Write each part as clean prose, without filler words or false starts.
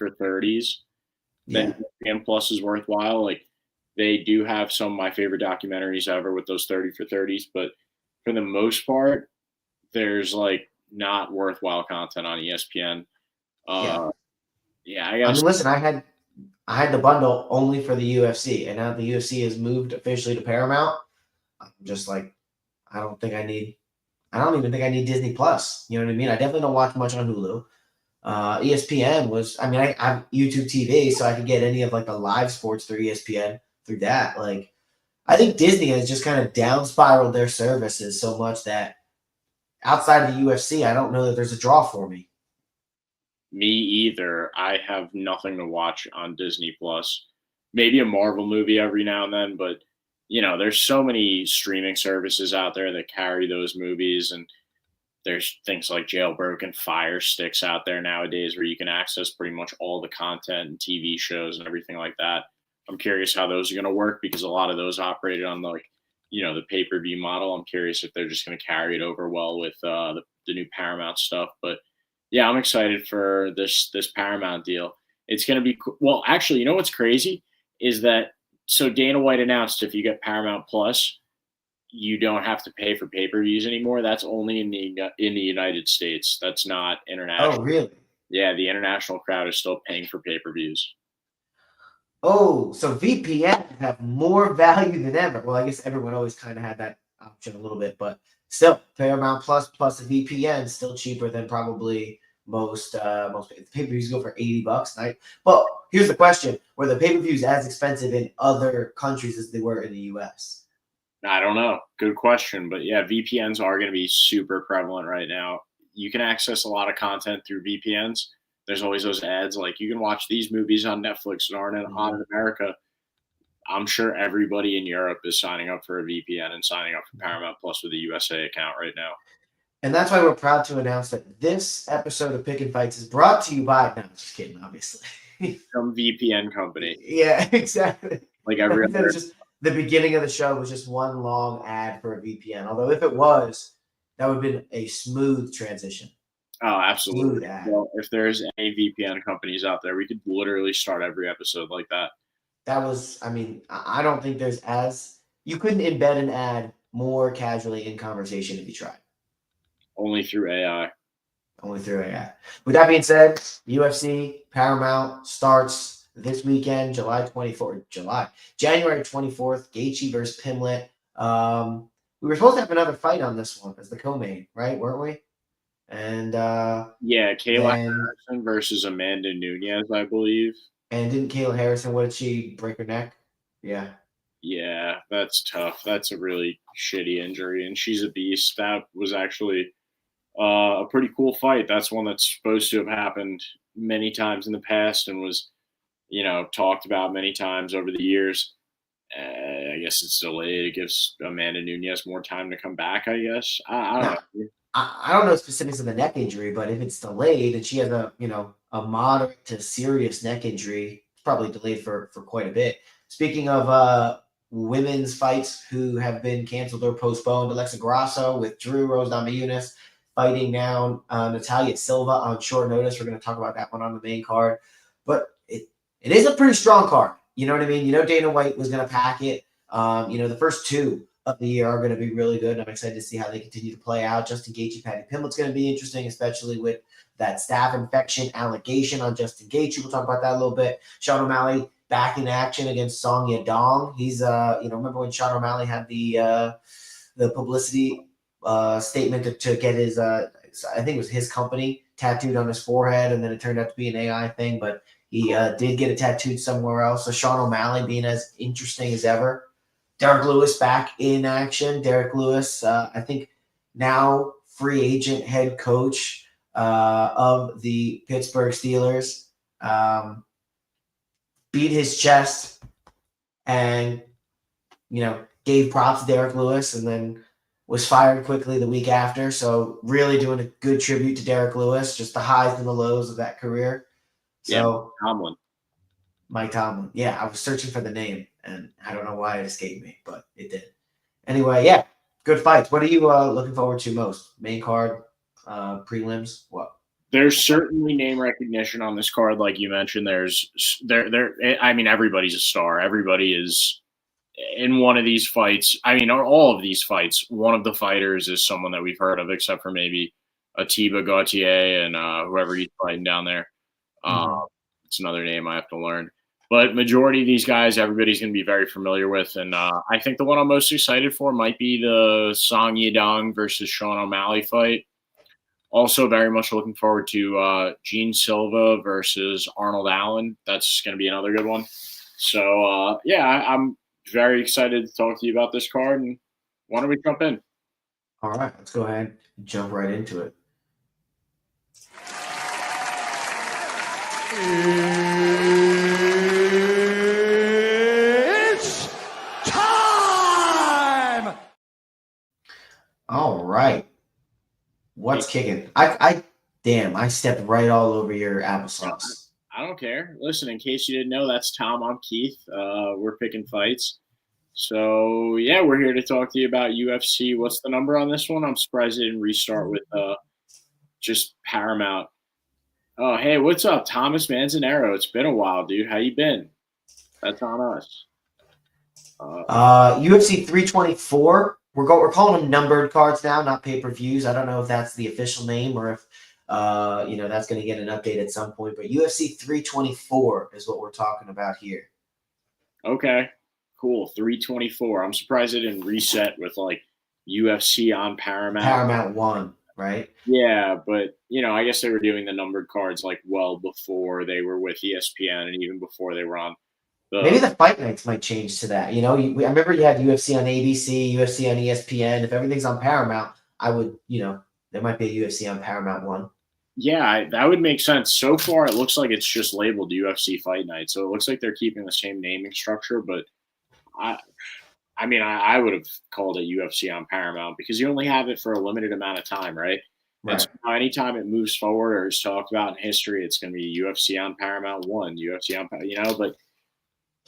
for 30s, then Yeah. ESPN Plus is worthwhile. Like they do have some of my favorite documentaries ever with those 30 for 30s, but for the most part, there's like not worthwhile content on ESPN. Yeah. Uh, yeah, I I guess mean, listen, I had the bundle only for the UFC, and now the UFC has moved officially to Paramount. I'm just like, I don't think I need. I don't even think I need Disney Plus. You know what I mean? I definitely don't watch much on Hulu. ESPN was, I mean, I have YouTube TV, so I could get any of like the live sports through ESPN through that. Like, I think Disney has just kind of down spiraled their services so much that outside of the UFC, I don't know that there's a draw for me. me either. I have nothing to watch on Disney Plus. Maybe a Marvel movie every now and then, but there's so many streaming services out there that carry those movies, and there's things like Jailbroken and Fire Sticks out there nowadays where you can access pretty much all the content and TV shows and everything like that. I'm curious how those are going to work because a lot of those operated on the pay-per-view model. I'm curious if they're just going to carry it over well with the new Paramount stuff. But yeah, I'm excited for this Paramount deal. It's going to be well. Actually, you know what's crazy is that so Dana White announced if you get Paramount Plus, you don't have to pay for pay-per-views anymore. That's only in the United States. That's not Oh, international. really? Yeah, the international crowd is still paying for pay-per-views. Oh, so VPN have more value than ever. Well, I guess everyone always kind of had that option a little bit, but still, Paramount plus a VPN still cheaper than probably most pay-per-views go for $80 a night. But here's the question: were the pay-per-views as expensive in other countries as they were in the US? I don't know. Good question, but yeah, VPNs are going to be super prevalent right now. You can access a lot of content through VPNs. There's always those ads like you can watch these movies on Netflix that aren't on in America. I'm sure everybody in Europe is signing up for a VPN and signing up for Paramount Plus with a USA account right now. And that's why we're proud to announce that this episode of Pick and Fights is brought to you by. No, just kidding, obviously. Some VPN company, Yeah, exactly. like every That other. was just the beginning of the show was just one long ad for a VPN. Although if it was, that would have been a smooth transition. Oh, absolutely. Smooth ad. Well, if there's any VPN companies out there, we could literally start every episode like that. That was, I mean, I don't think there's you couldn't embed an ad more casually in conversation if you tried. Only through AI. Only through AI. With that being said, UFC Paramount starts this weekend, January 24th, Gaethje versus Pimblett. We were supposed to have another fight on this one as the co-main, right? Weren't we? And Yeah, Kayla then Harrison versus Amanda Nunez, I believe. and didn't Kayla Harrison? What did she break her neck? Yeah. Yeah, that's tough. That's a really shitty injury, and she's a beast. That was actually a pretty cool fight. That's one that's supposed to have happened many times in the past and was, talked about many times over the years. I guess it's delayed. It gives Amanda Nunez more time to come back. I guess I don't Now, know. I don't know specifics of the neck injury, but if it's delayed and she has a moderate to serious neck injury, it's probably delayed for quite a bit. Speaking of women's fights who have been canceled or postponed, Alexa Grasso withdrew, Rose Namajunas fighting down Natalia Silva on short notice. We're going to talk about that one on the main card, but it is a pretty strong card. You know what I mean? Dana White was going to pack it. The first two of the year are going to be really good. And I'm excited to see how they continue to play out. Justin Gaethje, Paddy Pimblett's going to be interesting, especially with that staph infection allegation on Justin Gaethje. We'll talk about that a little bit. Sean O'Malley back in action against Song Yadong. He's remember when Sean O'Malley had the publicity statement to get his I think it was his company tattooed on his forehead, and then it turned out to be an AI thing, but he did get it tattooed somewhere else. So Sean O'Malley being as interesting as ever. Derek Lewis back in action. Derek Lewis, I think now free agent head coach of the Pittsburgh Steelers, beat his chest and, gave props to Derek Lewis and then was fired quickly the week after. So really doing a good tribute to Derek Lewis, just the highs and the lows of that career. So Yeah, Tomlin. Mike Tomlin. Yeah, I was searching for the name, and I don't know why it escaped me, but it did. Anyway, yeah, good fights. What are you looking forward to most? Main card, prelims, what? There's certainly name recognition on this card, like you mentioned. I mean, everybody's a star. Everybody is in one of these fights. I mean, all of these fights. One of the fighters is someone that we've heard of, except for maybe Atiba Gauthier and whoever he's fighting down there. It's another name I have to learn. But majority of these guys, everybody's going to be very familiar with. And I think the one I'm most excited for might be the Song Yadong versus Sean O'Malley fight. Also, very much looking forward to Gene Silva versus Arnold Allen. That's going to be another good one. So, yeah, I'm very excited to talk to you about this card. And why don't we jump in? All right, let's go ahead and jump right into it. It's time! All right. What's kicking? Damn, I stepped right all over your applesauce. I don't care. Listen, in case you didn't know, that's Tom. I'm Keith. We're picking fights. So, yeah, we're here to talk to you about UFC. What's the number on this one? I'm surprised they didn't restart with just Paramount. Oh, hey, what's up, Thomas Manzanero? It's been a while, dude. How you been? That's on us. UFC 324. We're calling them numbered cards now, not pay-per-views. I don't know if that's the official name or if that's going to get an update at some point. But UFC 324 is what we're talking about here. Okay, cool. 324. I'm surprised they didn't reset with like UFC on Paramount. Paramount 1, right? Yeah, but I guess they were doing the numbered cards like well before they were with ESPN and even before they were on. Maybe the fight nights might change to that. I remember you had UFC on ABC, UFC on ESPN. If everything's on Paramount, I would, there might be a UFC on Paramount 1. Yeah, that would make sense. So far, it looks like it's just labeled UFC Fight Night, so it looks like they're keeping the same naming structure. But I would have called it UFC on Paramount because you only have it for a limited amount of time, right? Right. And so anytime it moves forward or is talked about in history, it's going to be UFC on Paramount 1, UFC on, But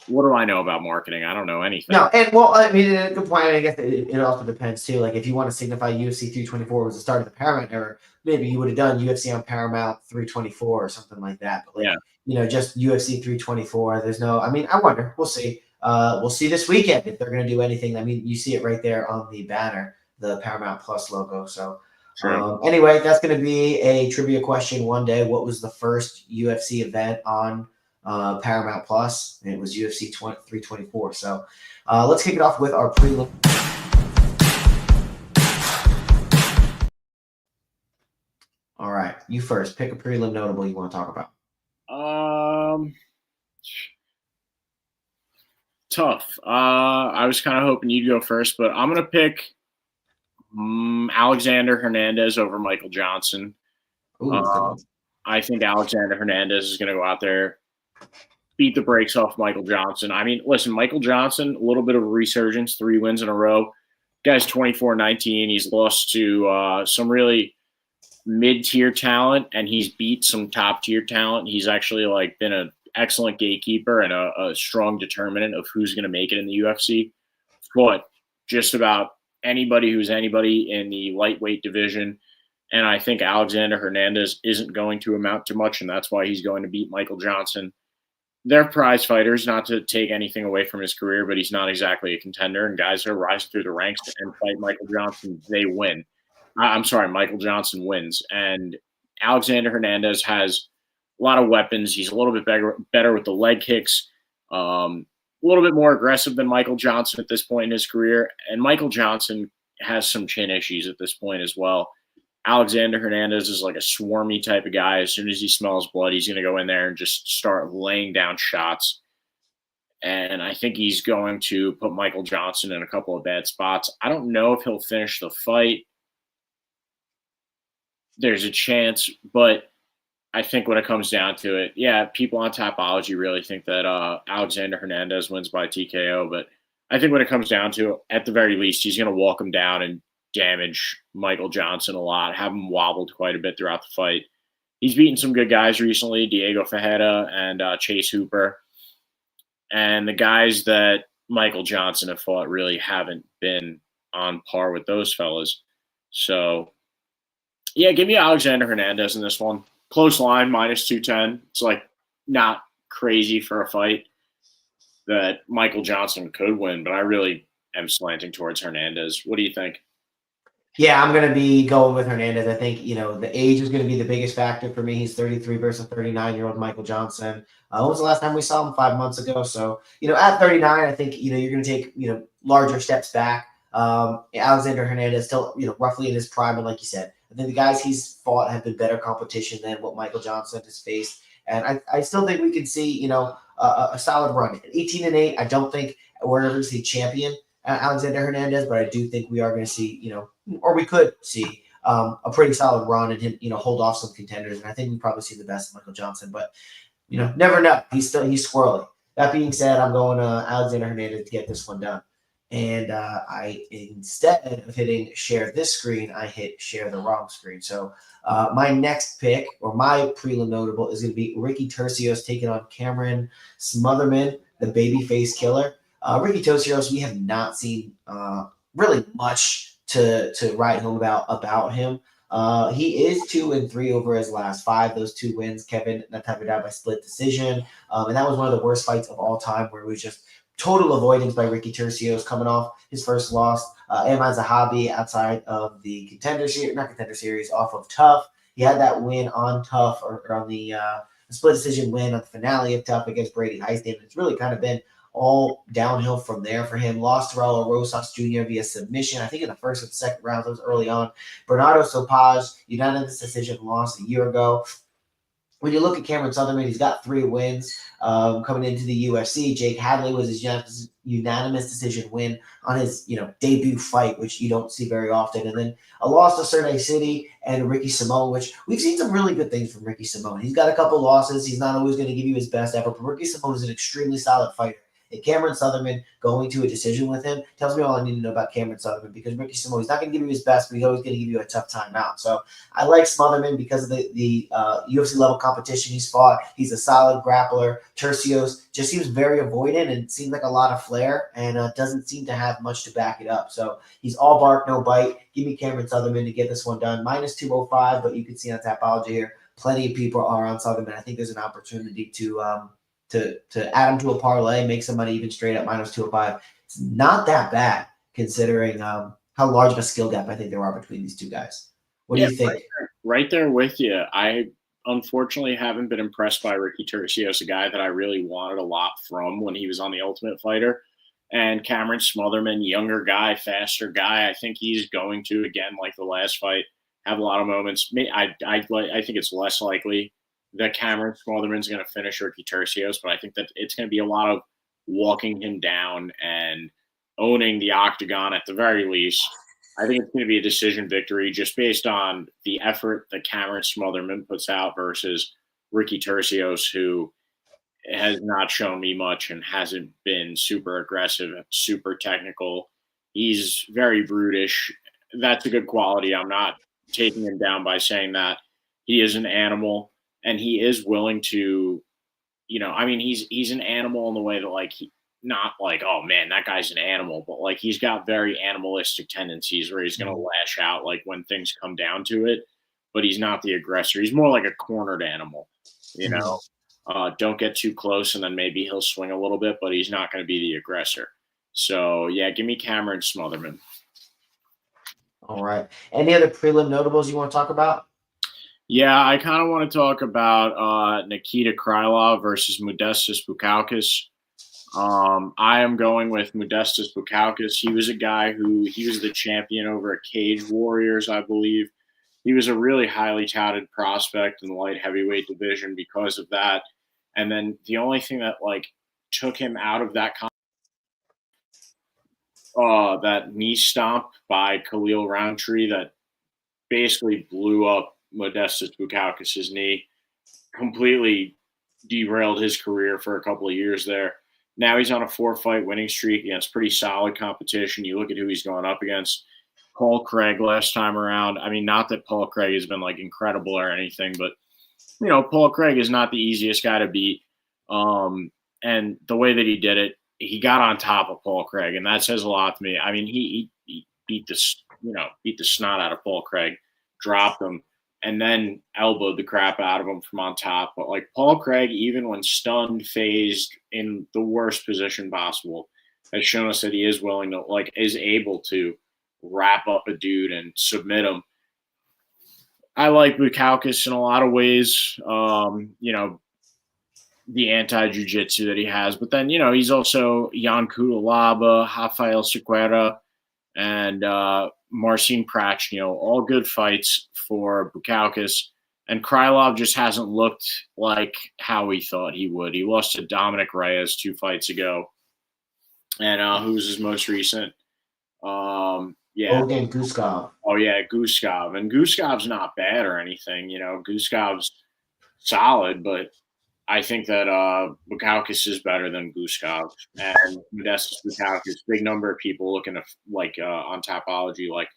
what do I know about marketing? I don't know anything. No, and a good point. I guess it also depends too. Like if you want to signify UFC 324 was the start of the Paramount era, maybe you would have done UFC on Paramount 324 or something like that. But just UFC 324. There's no. I wonder. We'll see. We'll see this weekend if they're going to do anything. You see it right there on the banner, the Paramount Plus logo. So. Anyway, that's going to be a trivia question one day. What was the first UFC event on Paramount Plus? And it was UFC 324. So let's kick it off with our prelim. All right, you first. Pick a prelim notable you want to talk about. Tough. I was kind of hoping you'd go first, but I'm going to pick Alexander Hernandez over Michael Johnson. I think Alexander Hernandez is going to go out there, beat the brakes off Michael Johnson. Listen, Michael Johnson, a little bit of a resurgence, 3 wins in a row. Guy's 24-19. He's lost to some really mid-tier talent, and he's beat some top-tier talent. He's actually been an excellent gatekeeper and a strong determinant of who's going to make it in the UFC. But just about anybody who's anybody in the lightweight division. And I think Alexander Hernandez isn't going to amount to much, and that's why he's going to beat Michael Johnson. They're prize fighters, not to take anything away from his career, but he's not exactly a contender. And guys who are rising through the ranks and fight Michael Johnson, they win. Michael Johnson wins. And Alexander Hernandez has a lot of weapons. He's a little bit better with the leg kicks. A little bit more aggressive than Michael Johnson at this point in his career. And Michael Johnson has some chin issues at this point as well. Alexander Hernandez is like a swarmy type of guy. As soon as he smells blood, he's going to go in there and just start laying down shots. And I think he's going to put Michael Johnson in a couple of bad spots. I don't know if he'll finish the fight. There's a chance, but I think when it comes down to it, people on Tapology really think that Alexander Hernandez wins by TKO. But I think when it comes down to it, at the very least, he's going to walk him down and damage Michael Johnson a lot, have him wobbled quite a bit throughout the fight. He's beaten some good guys recently, Diego Fajeda and Chase Hooper. And the guys that Michael Johnson have fought really haven't been on par with those fellas. So, give me Alexander Hernandez in this one. close line, minus 210. It's like not crazy for a fight that Michael Johnson could win, but I really am slanting towards Hernandez. What do you think? Yeah, I'm going to be going with Hernandez. I think, the age is going to be the biggest factor for me. He's 33 versus 39-year-old Michael Johnson. When was the last time we saw him? 5 months ago. So, at 39, I think, you're going to take, larger steps back. Alexander Hernandez still, roughly in his prime. And like you said, I think the guys he's fought have been better competition than what Michael Johnson has faced. And I still think we can see, a solid run. 18-8, I don't think we're going to see champion Alexander Hernandez, but I do think we are going to see, or we could see a pretty solid run and him, hold off some contenders. And I think we probably see the best of Michael Johnson, but never know. He's squirrely. That being said, I'm going Alexander Hernandez to get this one done. And I, instead of hitting share this screen, I hit share the wrong screen. So my next pick, or my prelim notable, is going to be Ricky Tercios taking on Cameron Smotherman, the babyface killer. Ricky Tercios, we have not seen really much to write home about him. He is 2-3 over his last 5. Those 2 wins, Kevin Natavidad by split decision. And that was one of the worst fights of all time, where it was just total avoidance by Ricky Tercios coming off his first loss. Eman Zahabi outside of the contender series, off of Tough. He had that win on Tough, or on the split decision win on the finale of Tough against Brady Heisman. It's really kind of been all downhill from there for him. Lost to Raul Rosas Jr. via submission, I think in the first and second rounds. It was early on. Bernardo Sopaj, unanimous decision loss a year ago. When you look at Cameron Sutherland, he's got 3 wins coming into the UFC. Jake Hadley was his unanimous decision win on his debut fight, which you don't see very often. And then a loss to Surnay City and Ricky Simone, which we've seen some really good things from Ricky Simone. He's got a couple losses. He's not always going to give you his best effort, but Ricky Simone is an extremely solid fighter. And Cameron Sutherland going to a decision with him tells me all I need to know about Cameron Sutherland, because Ricky Simone, he's not going to give you his best, but he's always going to give you a tough time out. So I like Smotherman because of the UFC level competition he's fought. He's a solid grappler. Tercios just seems very avoidant and seems like a lot of flair, and doesn't seem to have much to back it up. So he's all bark, no bite. Give me Cameron Sutherland to get this one done. Minus 205, but you can see on Tapology here, plenty of people are on Sutherland. I think there's an opportunity to add him to a parlay, make some money even straight up minus 205. It's not that bad considering how large of a skill gap I think there are between these two guys. What do you think? Right there with you. I unfortunately haven't been impressed by Ricky Tercios, a guy that I really wanted a lot from when he was on The Ultimate Fighter. And Cameron Smotherman, younger guy, faster guy. I think he's going to, again, like the last fight, have a lot of moments. I think it's less likely that Cameron Smotherman's going to finish Ricky Tercios, but I think that it's going to be a lot of walking him down and owning the octagon at the very least. I think it's going to be a decision victory just based on the effort that Cameron Smotherman puts out versus Ricky Tercios, who has not shown me much and hasn't been super aggressive, super technical. He's very brutish. That's a good quality. I'm not taking him down by saying that. He is an animal. And he is willing to, he's an animal in the way that, not like, oh man, that guy's an animal, but like he's got very animalistic tendencies where he's going to lash out like when things come down to it, but he's not the aggressor. He's more like a cornered animal, don't get too close and then maybe he'll swing a little bit, but he's not going to be the aggressor. So yeah, give me Cameron Smotherman. All right. Any other prelim notables you want to talk about? Yeah, I kind of want to talk about Nikita Krylov versus Modestas Bukauskas. I am going with Modestas Bukauskas. He was a guy he was the champion over at Cage Warriors, I believe. He was a really highly touted prospect in the light heavyweight division because of that. And then the only thing that took him out of that that knee stomp by Khalil Roundtree that basically blew up Modestas Bukauskas' knee, completely derailed his career for a couple of years there. Now he's on a 4-fight winning streak against pretty solid competition. You look at who he's going up against. Paul Craig last time around. I mean, not that Paul Craig has been incredible or anything, but Paul Craig is not the easiest guy to beat. And the way that he did it, he got on top of Paul Craig, and that says a lot to me. I mean, he beat the snot out of Paul Craig, dropped him, and then elbowed the crap out of him from on top. But like Paul Craig, even when stunned, phased, in the worst position possible, has shown us that he is willing to, like, is able to wrap up a dude and submit him. I like Bukowskis in a lot of ways. The anti-jiu-jitsu that he has, but then he's also Jan Kudalaba, Rafael Sequeira, and Marcin Prachnio, all good fights for Bukowskis. And Krylov just hasn't looked like how we thought he would. He lost to Dominic Reyes 2 fights ago. And who's his most recent? Bogdan Guskov. Oh, yeah, Guskov. And Guskov's not bad or anything. Guskov's solid, but I think that Bukowskis is better than Guskov. And Modestus Bukowskis, big number of people looking at, like, on Tapology, like,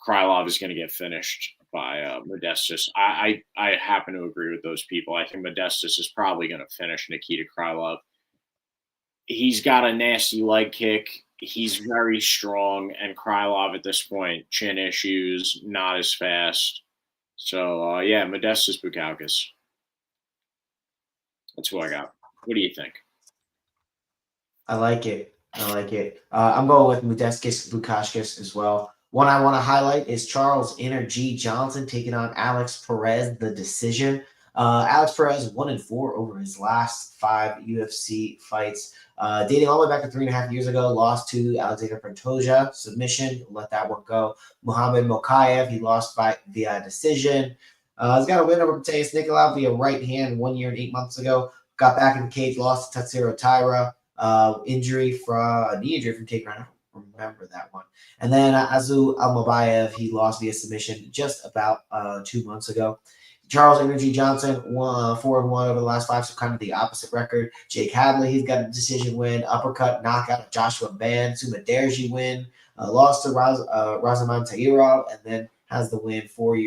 Krylov is going to get finished by Modestus. I happen to agree with those people. I think Modestus is probably going to finish Nikita Krylov. He's got a nasty leg kick. He's very strong, and Krylov at this point, chin issues, not as fast. So, Modestus Bukowskis. That's who I got. What do you think? I like it. I'm going with Modestus Bukowskis as well. One I want to highlight is Charles Energy Johnson taking on Alex Perez, the decision. Alex Perez 1-4 over his last 5 UFC fights. Dating all the way back to 3.5 years ago, lost to Alexander Pantoja, submission, let that one go. Muhammad Mokaev, he lost via decision. He's got a win over Mateus Nicolau via right hand 1 year and 8 months ago. Got back in the cage, lost to Tatsuro Taira. Knee injury from takedown. I don't remember that one. And then Azu Almabayev, he lost via submission just about 2 months ago. Charles Energy Johnson, 4-1 over the last 5, so kind of the opposite record. Jake Hadley, he's got a decision win, uppercut, knockout of Joshua Ban, Sumaderji win, lost to Razaman Tairov, and then has the win 4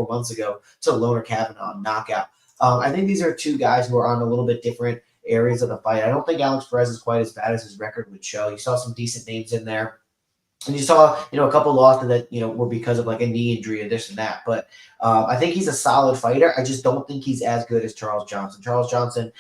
months ago to Loner Kavanaugh knockout. I think these are two guys who are on a little bit different areas of the fight. I don't think Alex Perez is quite as bad as his record would show. You saw some decent names in there. And you saw, a couple losses that, were because of like a knee injury or this and that. But I think he's a solid fighter. I just don't think he's as good as Charles Johnson. Charles Johnson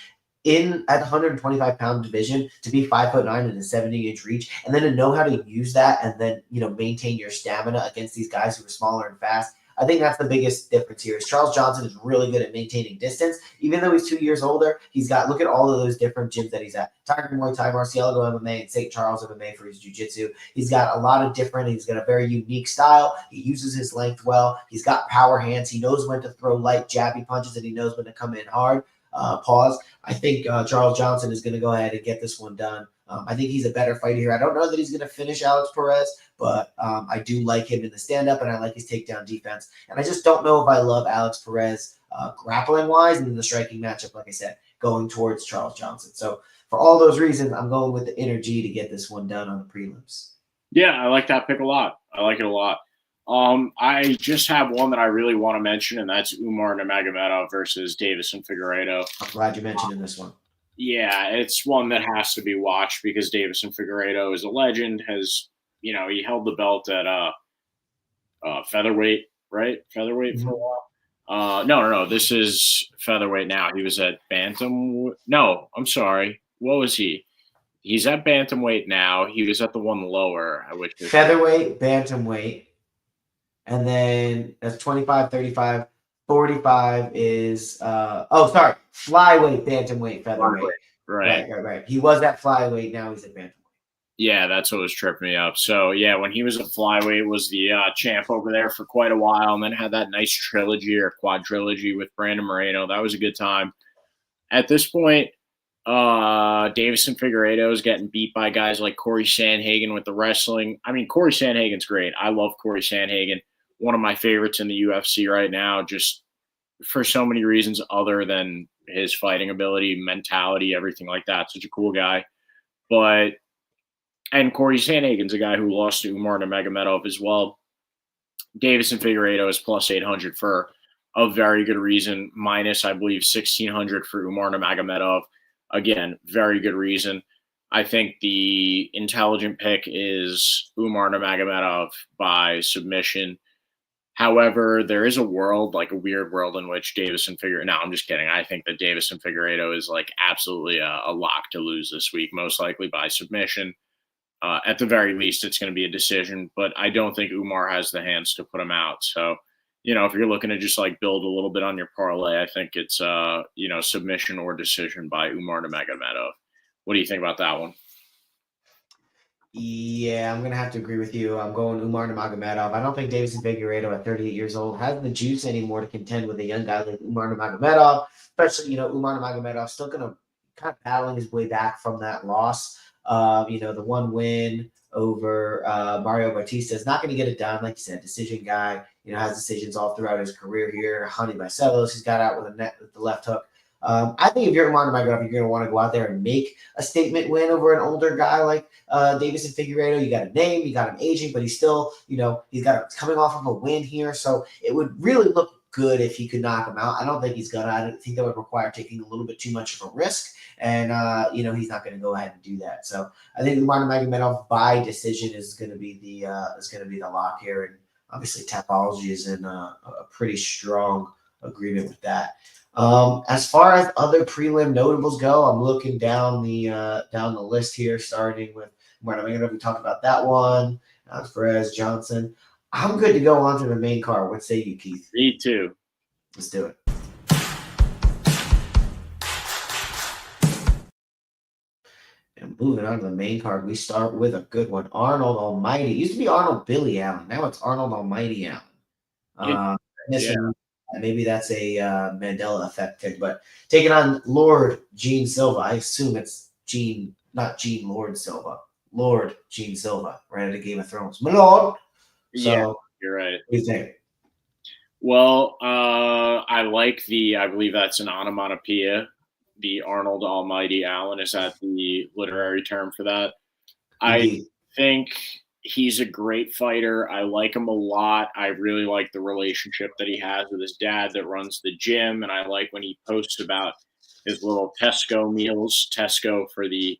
at 125-pound division to be 5'9" and a 70-inch reach, and then to know how to use that and then, maintain your stamina against these guys who are smaller and fast. I think that's the biggest difference here is Charles Johnson is really good at maintaining distance. Even though he's 2 years older, look at all of those different gyms that he's at. Tiger Muay Thai, Marcielago MMA, and St. Charles MMA for his jiu-jitsu. He's got a lot of he's got a very unique style. He uses his length well. He's got power hands. He knows when to throw light jabby punches, and he knows when to come in hard. I think Charles Johnson is going to go ahead and get this one done. I think he's a better fighter here. I don't know that he's going to finish Alex Perez, but I do like him in the stand-up, and I like his takedown defense. And I just don't know if I love Alex Perez grappling-wise, and in the striking matchup, like I said, going towards Charles Johnson. So for all those reasons, I'm going with the energy to get this one done on the prelims. Yeah, I like that pick a lot. I like it a lot. I just have one that I really want to mention, and that's Umar Nurmagomedov versus Deiveson Figueiredo. I'm glad you mentioned this one. Yeah, it's one that has to be watched because Deiveson Figueiredo is a legend. He held the belt at featherweight, right? Featherweight for a while. No. This is featherweight now. He was at bantam. No, I'm sorry. What was he? He's at bantamweight now. He was at the one lower. Featherweight, bantamweight. And then that's 25, 35, 45 is flyweight, bantamweight, featherweight. Right. He was at flyweight, now he's at bantamweight. Yeah, that's what was tripping me up. So yeah, when he was at flyweight, was the champ over there for quite a while, and then had that nice trilogy or quadrilogy with Brandon Moreno. That was a good time. At this point, Deiveson Figueiredo is getting beat by guys like Corey Sandhagen with the wrestling. I mean, Corey Sandhagen's great. I love Corey Sandhagen. One of my favorites in the UFC right now, just for so many reasons other than his fighting ability, mentality, everything like that. Such a cool guy. And Corey Sandhagen's a guy who lost to Umar Nurmagomedov as well. Deiveson Figueiredo is plus 800 for a very good reason, minus, I believe, 1,600 for Umar Nurmagomedov. Again, very good reason. I think the intelligent pick is Umar Nurmagomedov by submission. However, there is a world, like a weird world, in which Davison Figueredo. No, I'm just kidding. I think that Davison Figueredo is like absolutely a lock to lose this week, most likely by submission. At the very least, it's going to be a decision, but I don't think Umar has the hands to put him out. So, if you're looking to just like build a little bit on your parlay, I think it's submission or decision by Umar Nurmagomedov. What do you think about that one? Yeah, I'm gonna have to agree with you. I'm going Umar Nurmagomedov. I don't think Davison Figueiredo at 38 years old has the juice anymore to contend with a young guy like Umar Nurmagomedov. Especially, Umar Nurmagomedov still gonna kind of battling his way back from that loss. The one win over Mario Bautista is not going to get it done. Like you said, decision guy. Has decisions all throughout his career here. Honey Barcelos, he's got out with the left hook. I think if you're Umar Nurmagomedov, you're going to want to go out there and make a statement win over an older guy like Davison Figueiredo. You got a name, you got an aging, but he's still, coming off of a win here. So it would really look good if he could knock him out. I don't think he's gonna. I think that would require taking a little bit too much of a risk, and he's not going to go ahead and do that. So I think Umar Nurmagomedov by decision is going to be the lock here, and obviously Tapology is in a pretty strong agreement with that. As far as other prelim notables go, I'm looking down the list here, starting with Umar Nurmagomedov. We talked about that one. Perez, Johnson. I'm good to go on to the main card. What say you, Keith? Me too. Let's do it. And moving on to the main card, we start with a good one. Arnold Almighty. It used to be Arnold Billy Allen. Now it's Arnold Almighty Allen. Maybe that's a Mandela effect thing. But taking on Lord Gene Silva. I assume it's Gene, not Gene Lord Silva. Lord Gene Silva, right out of Game of Thrones. My lord. So, yeah, you're right. What do you think? Well, I believe that's an onomatopoeia. The Arnold Almighty Allen, is that the literary term for that? Indeed. I think he's a great fighter. I like him a lot. I really like the relationship that he has with his dad that runs the gym, and I like when he posts about his little Tesco meals. Tesco, for the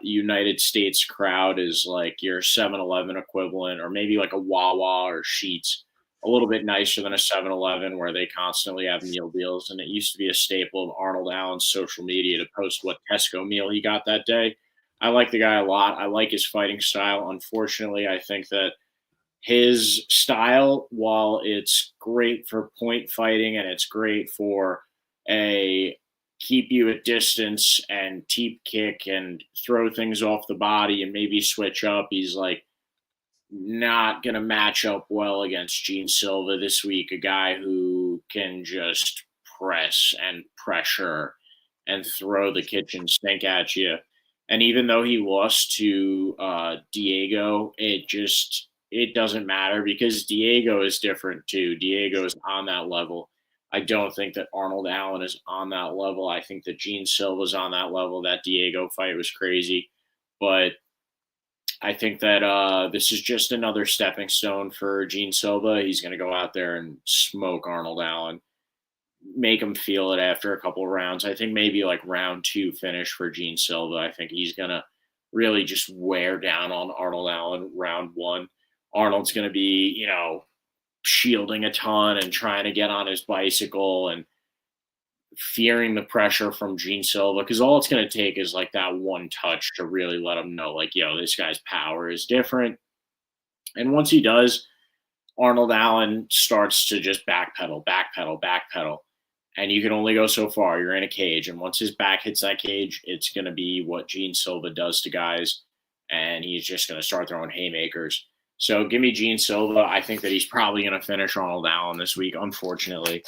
United States crowd, is like your 7-Eleven equivalent, or maybe like a Wawa or Sheetz, a little bit nicer than a 7-Eleven, where they constantly have meal deals. And it used to be a staple of Arnold Allen's social media to post what Tesco meal he got that day. I like the guy a lot. I like his fighting style. Unfortunately, I think that his style, while it's great for point fighting and it's great for a keep you at distance and teep kick and throw things off the body and maybe switch up, he's like not going to match up well against Gene Silva this week, a guy who can just press and pressure and throw the kitchen sink at you. And even though he lost to Diego, it doesn't matter because Diego is different too. Diego is on that level. I don't think that Arnold Allen is on that level. I think that Gene Silva is on that level. That Diego fight was crazy. But I think that this is just another stepping stone for Gene Silva. He's going to go out there and smoke Arnold Allen, make him feel it after a couple of rounds. I think maybe like round 2 finish for Gene Silva. I think he's going to really just wear down on Arnold Allen round 1. Arnold's going to be, shielding a ton and trying to get on his bicycle and fearing the pressure from Gene Silva, because all it's going to take is like that one touch to really let him know, like, this guy's power is different. And once he does, Arnold Allen starts to just backpedal. And you can only go so far. You're in a cage. And once his back hits that cage, it's going to be what Gene Silva does to guys. And he's just going to start throwing haymakers. So give me Gene Silva. I think that he's probably going to finish Arnold Allen this week, unfortunately.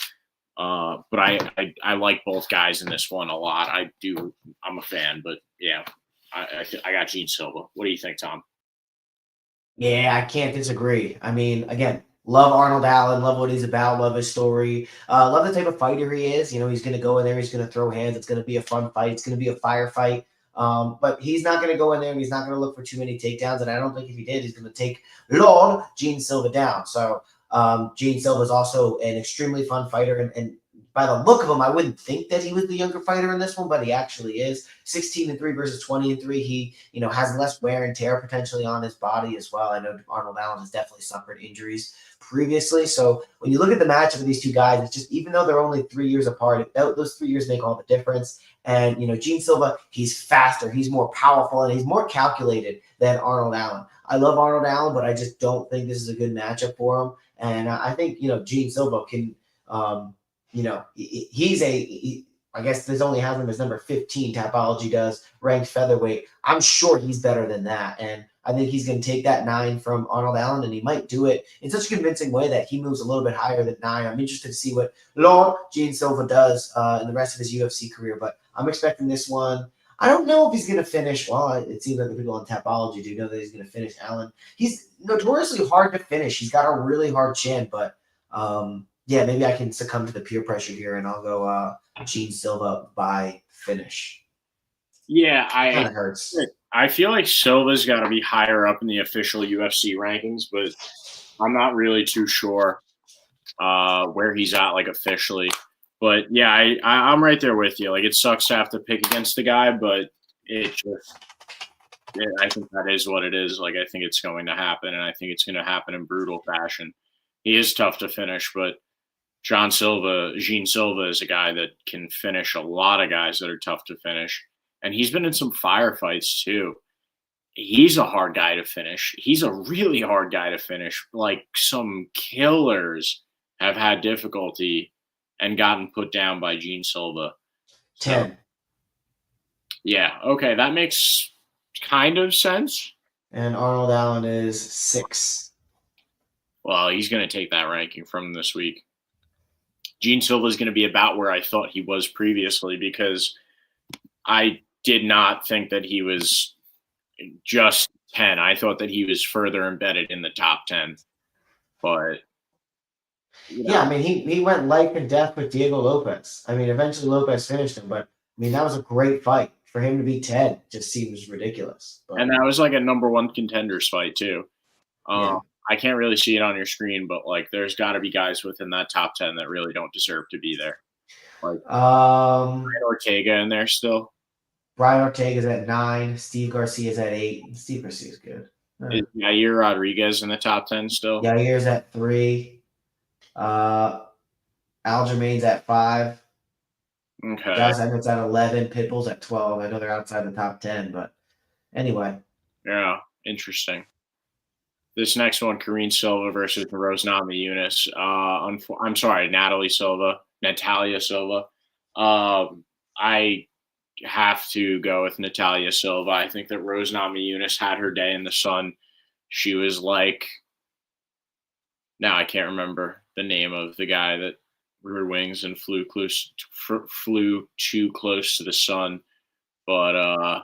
But I like both guys in this one a lot. I'm a fan, but yeah, I got Gene Silva. What do you think, Tom? Yeah, I can't disagree. I mean, again, love Arnold Allen, love what he's about, love his story, love the type of fighter he is. He's going to go in there, he's going to throw hands. It's going to be a fun fight. It's going to be a firefight. But he's not going to go in there and he's not going to look for too many takedowns. And I don't think if he did, he's going to take Lord Gene Silva down. So Gene Silva is also an extremely fun fighter. And by the look of him, I wouldn't think that he was the younger fighter in this one, but he actually is. 16-3 versus 20-3. He, has less wear and tear potentially on his body as well. I know Arnold Allen has definitely suffered injuries previously. So when you look at the matchup of these two guys, it's just, even though they're only 3 years apart, those 3 years make all the difference. And, Gene Silva, he's faster, he's more powerful, and he's more calculated than Arnold Allen. I love Arnold Allen, but I just don't think this is a good matchup for him. And I think, Gene Silva can, I guess this only has him as number 15, Tapology does, ranked featherweight. I'm sure he's better than that. And I think he's going to take that 9 from Arnold Allen, and he might do it in such a convincing way that he moves a little bit higher than 9. I'm interested to see what Lord Gene Silva does in the rest of his UFC career, but I'm expecting this one. I don't know if he's going to finish. Well, it seems like the people on Tapology do know that he's going to finish Allen. He's notoriously hard to finish. He's got a really hard chin, but yeah, maybe I can succumb to the peer pressure here, and I'll go Gene Silva by finish. Yeah, kind of hurts. I feel like Silva's got to be higher up in the official UFC rankings, but I'm not really too sure where he's at, like, officially. But yeah, I'm right there with you. Like, it sucks to have to pick against the guy, but I think that is what it is. Like, I think it's going to happen, and I think it's going to happen in brutal fashion. He is tough to finish, but Gene Silva is a guy that can finish a lot of guys that are tough to finish. And he's been in some firefights too. He's a hard guy to finish. He's a really hard guy to finish. Like, some killers have had difficulty and gotten put down by Gene Silva. 10. Yeah. Okay. That makes kind of sense. And Arnold Allen is 6. Well, he's going to take that ranking from this week. Gene Silva is going to be about where I thought he was previously, because I did not think that he was just 10. I thought that he was further embedded in the top 10. But yeah, I mean, he went life and death with Diego Lopez. I mean, eventually Lopez finished him, but I mean, that was a great fight. For him to be 10 just seems ridiculous. But, and that was like a number 1 contenders fight too. Yeah. I can't really see it on your screen, but like, there's got to be guys within that top 10 that really don't deserve to be there. Like Brian Ortega in there still. Brian Ortega's at 9. Steve Garcia's at 8. Steve Garcia's good. Is Yair Rodriguez in the top 10 still? Yair's at 3. Aljamain's at 5. Okay. Josh Emmett at 11. Pitbull's at 12. I know they're outside the top 10, but anyway. Yeah, interesting. This next one, Karine Silva versus Rose Namajunas. I'm sorry, Natalia Silva. I have to go with Natalia Silva. I think that Rose Namajunas had her day in the sun. She was like, now I can't remember the name of the guy that grew wings and flew too close to the sun, but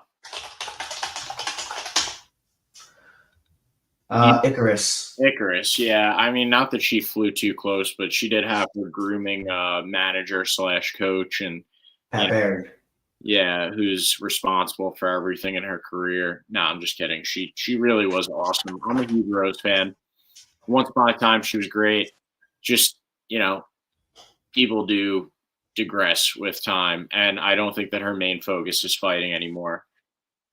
Icarus, yeah. I mean, not that she flew too close, but she did have her grooming manager / coach, and Pat Baird. Yeah, who's responsible for everything in her career. No, I'm just kidding. She really was awesome. I'm a huge Rose fan. Once upon a time, she was great. Just, people do digress with time, and I don't think that her main focus is fighting anymore.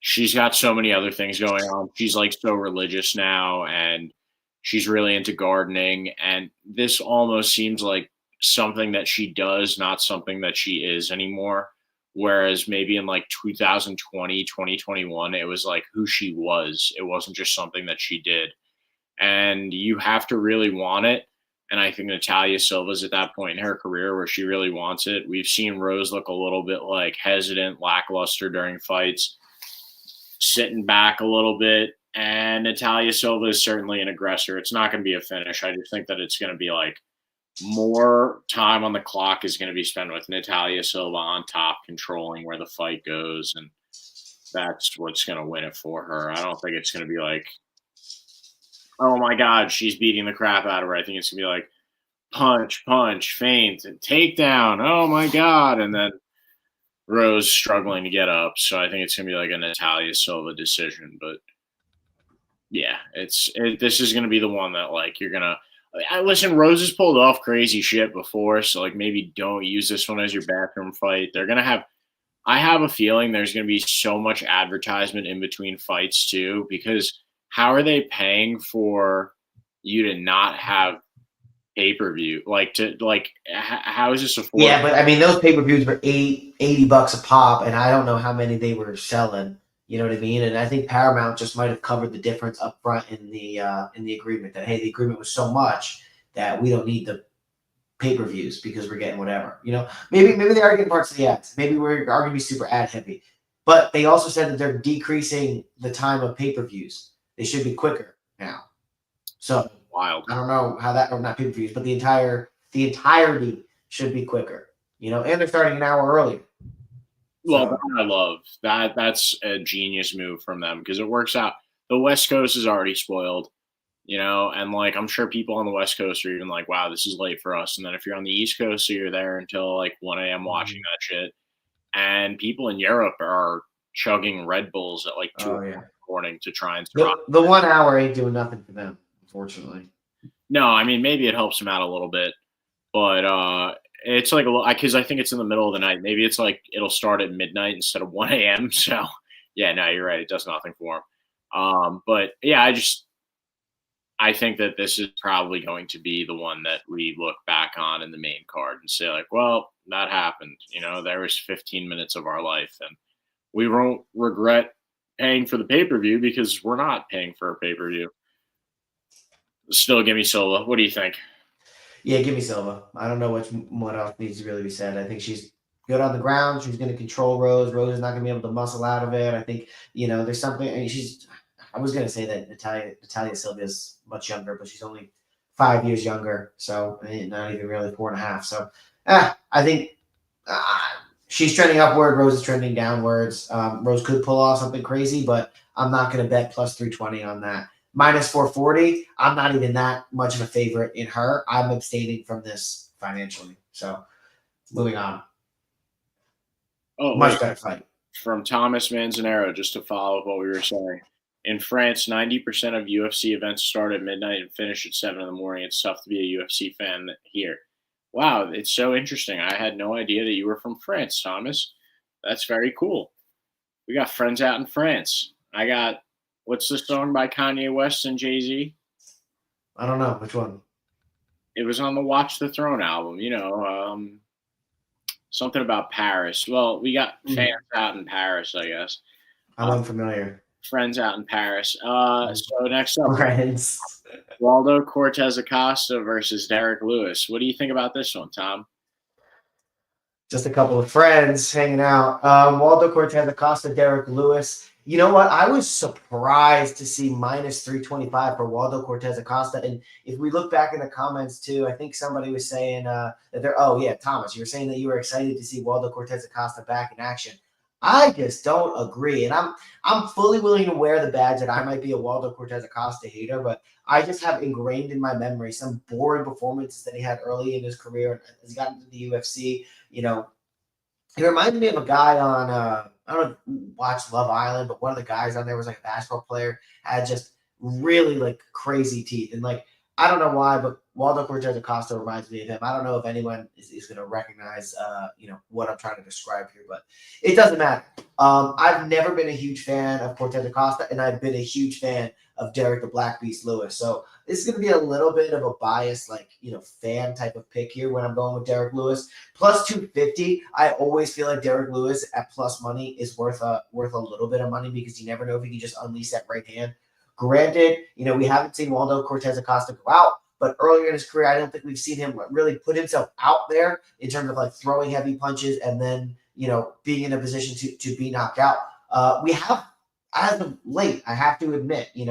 She's got so many other things going on. She's like so religious now, and she's really into gardening, and this almost seems like something that she does, not something that she is anymore. Whereas maybe in like 2020, 2021, it was like who she was. It wasn't just something that she did. And you have to really want it. And I think Natalia Silva's at that point in her career where she really wants it. We've seen Rose look a little bit like hesitant, lackluster during fights, sitting back a little bit. And Natalia Silva is certainly an aggressor. It's not going to be a finish. I just think that it's going to be like more time on the clock is going to be spent with Natalia Silva on top, controlling where the fight goes. And that's what's going to win it for her. I don't think it's going to be like, oh my God, she's beating the crap out of her. I think it's going to be like punch, feint, takedown. Oh my God. And then Rose struggling to get up. So I think it's going to be like a Natalia Silva decision. But yeah, this is going to be the one that like you're going to Listen, Rose has pulled off crazy shit before, so like maybe don't use this one as your bathroom fight. They're gonna have. I have a feeling there's gonna be so much advertisement in between fights too, because how are they paying for you to not have pay per view? Like to like, how is this affordable? Yeah, but I mean, those pay per views were $80 a pop, and I don't know how many they were selling. You know what I mean? And I think Paramount just might have covered the difference up front in the agreement that hey, the agreement was so much that we don't need the pay per views because we're getting whatever. You know, maybe they are getting parts of the ads. Maybe we're are going to be super ad heavy, but they also said that they're decreasing the time of pay per views. They should be quicker now. So Wild. I don't know how that, or not pay per views, but the entirety should be quicker. You know, and they're starting an hour earlier. Well, So, that I love that. That's a genius move from them because it works out. The West Coast is already spoiled, you know, and like I'm sure people on the West Coast are even like, "Wow, this is late for us." And then if you're on the East Coast, so you're there until like 1 a.m. watching that shit, and people in Europe are chugging Red Bulls at like 2 oh yeah, in the morning to try and survive. the 1 hour ain't doing nothing for them, unfortunately. No, I mean maybe it helps them out a little bit, but it's like a little because I think it's in the middle of the night. Maybe it's like it'll start at midnight instead of 1 a.m. So yeah, no, you're right. It does nothing for them. But yeah, I think that this is probably going to be the one that we look back on in the main card and say like, well, that happened. You know, there was 15 minutes of our life, and we won't regret paying for the pay per view because we're not paying for a pay per view. Still, give me Sola. What do you think? Yeah, give me Silva. I don't know what else needs to really be said. I think she's good on the ground. She's going to control Rose. Rose is not going to be able to muscle out of it. I think there's something. I mean, she's. I was going to say that Natalia Silva is much younger, but she's only 5 years younger, so not even really 4.5. So, I think she's trending upward. Rose is trending downwards. Rose could pull off something crazy, but I'm not going to bet plus 320 on that. Minus 440. I'm not even that much of a favorite in her. I'm abstaining from this financially. So moving on. Oh, Much wait. better fight. From Thomas Manzanero, just to follow up what we were saying. In France, 90% of UFC events start at midnight and finish at 7 in the morning. It's tough to be a UFC fan here. Wow, it's so interesting. I had no idea that you were from France, Thomas. That's very cool. We got friends out in France. I got, what's the song by Kanye West and Jay-Z? I don't know which one. It was on the Watch the Throne album, something about Paris. Well, we got fans out in Paris, I guess. I'm unfamiliar. Friends out in Paris. So next up, Friends. Waldo Cortez Acosta versus Derek Lewis. What do you think about this one, Tom? Just a couple of friends hanging out. Waldo Cortez Acosta, Derek Lewis. You know what? I was surprised to see minus 325 for Waldo Cortez Acosta. And if we look back in the comments too, I think somebody was saying that they're, oh yeah, Thomas, you were saying that you were excited to see Waldo Cortez Acosta back in action. I just don't agree. And I'm fully willing to wear the badge that I might be a Waldo Cortez Acosta hater, but I just have ingrained in my memory some boring performances that he had early in his career as he got into the UFC. He reminds me of a guy on I don't know if you watch Love Island, but one of the guys on there was like a basketball player, had just really like crazy teeth. And like, I don't know why, but Waldo Cortez Acosta reminds me of him. I don't know if anyone is going to recognize, what I'm trying to describe here, but it doesn't matter. I've never been a huge fan of Cortez Acosta, and I've been a huge fan of Derek the Black Beast Lewis. So this is going to be a little bit of a biased, fan type of pick here when I'm going with Derek Lewis. Plus 250, I always feel like Derek Lewis at plus money is worth a little bit of money because you never know if he can just unleash that right hand. Granted, we haven't seen Waldo Cortez Acosta go out, but earlier in his career, I don't think we've seen him really put himself out there in terms of like throwing heavy punches and then, being in a position to be knocked out. We have, as of late, I have to admit, he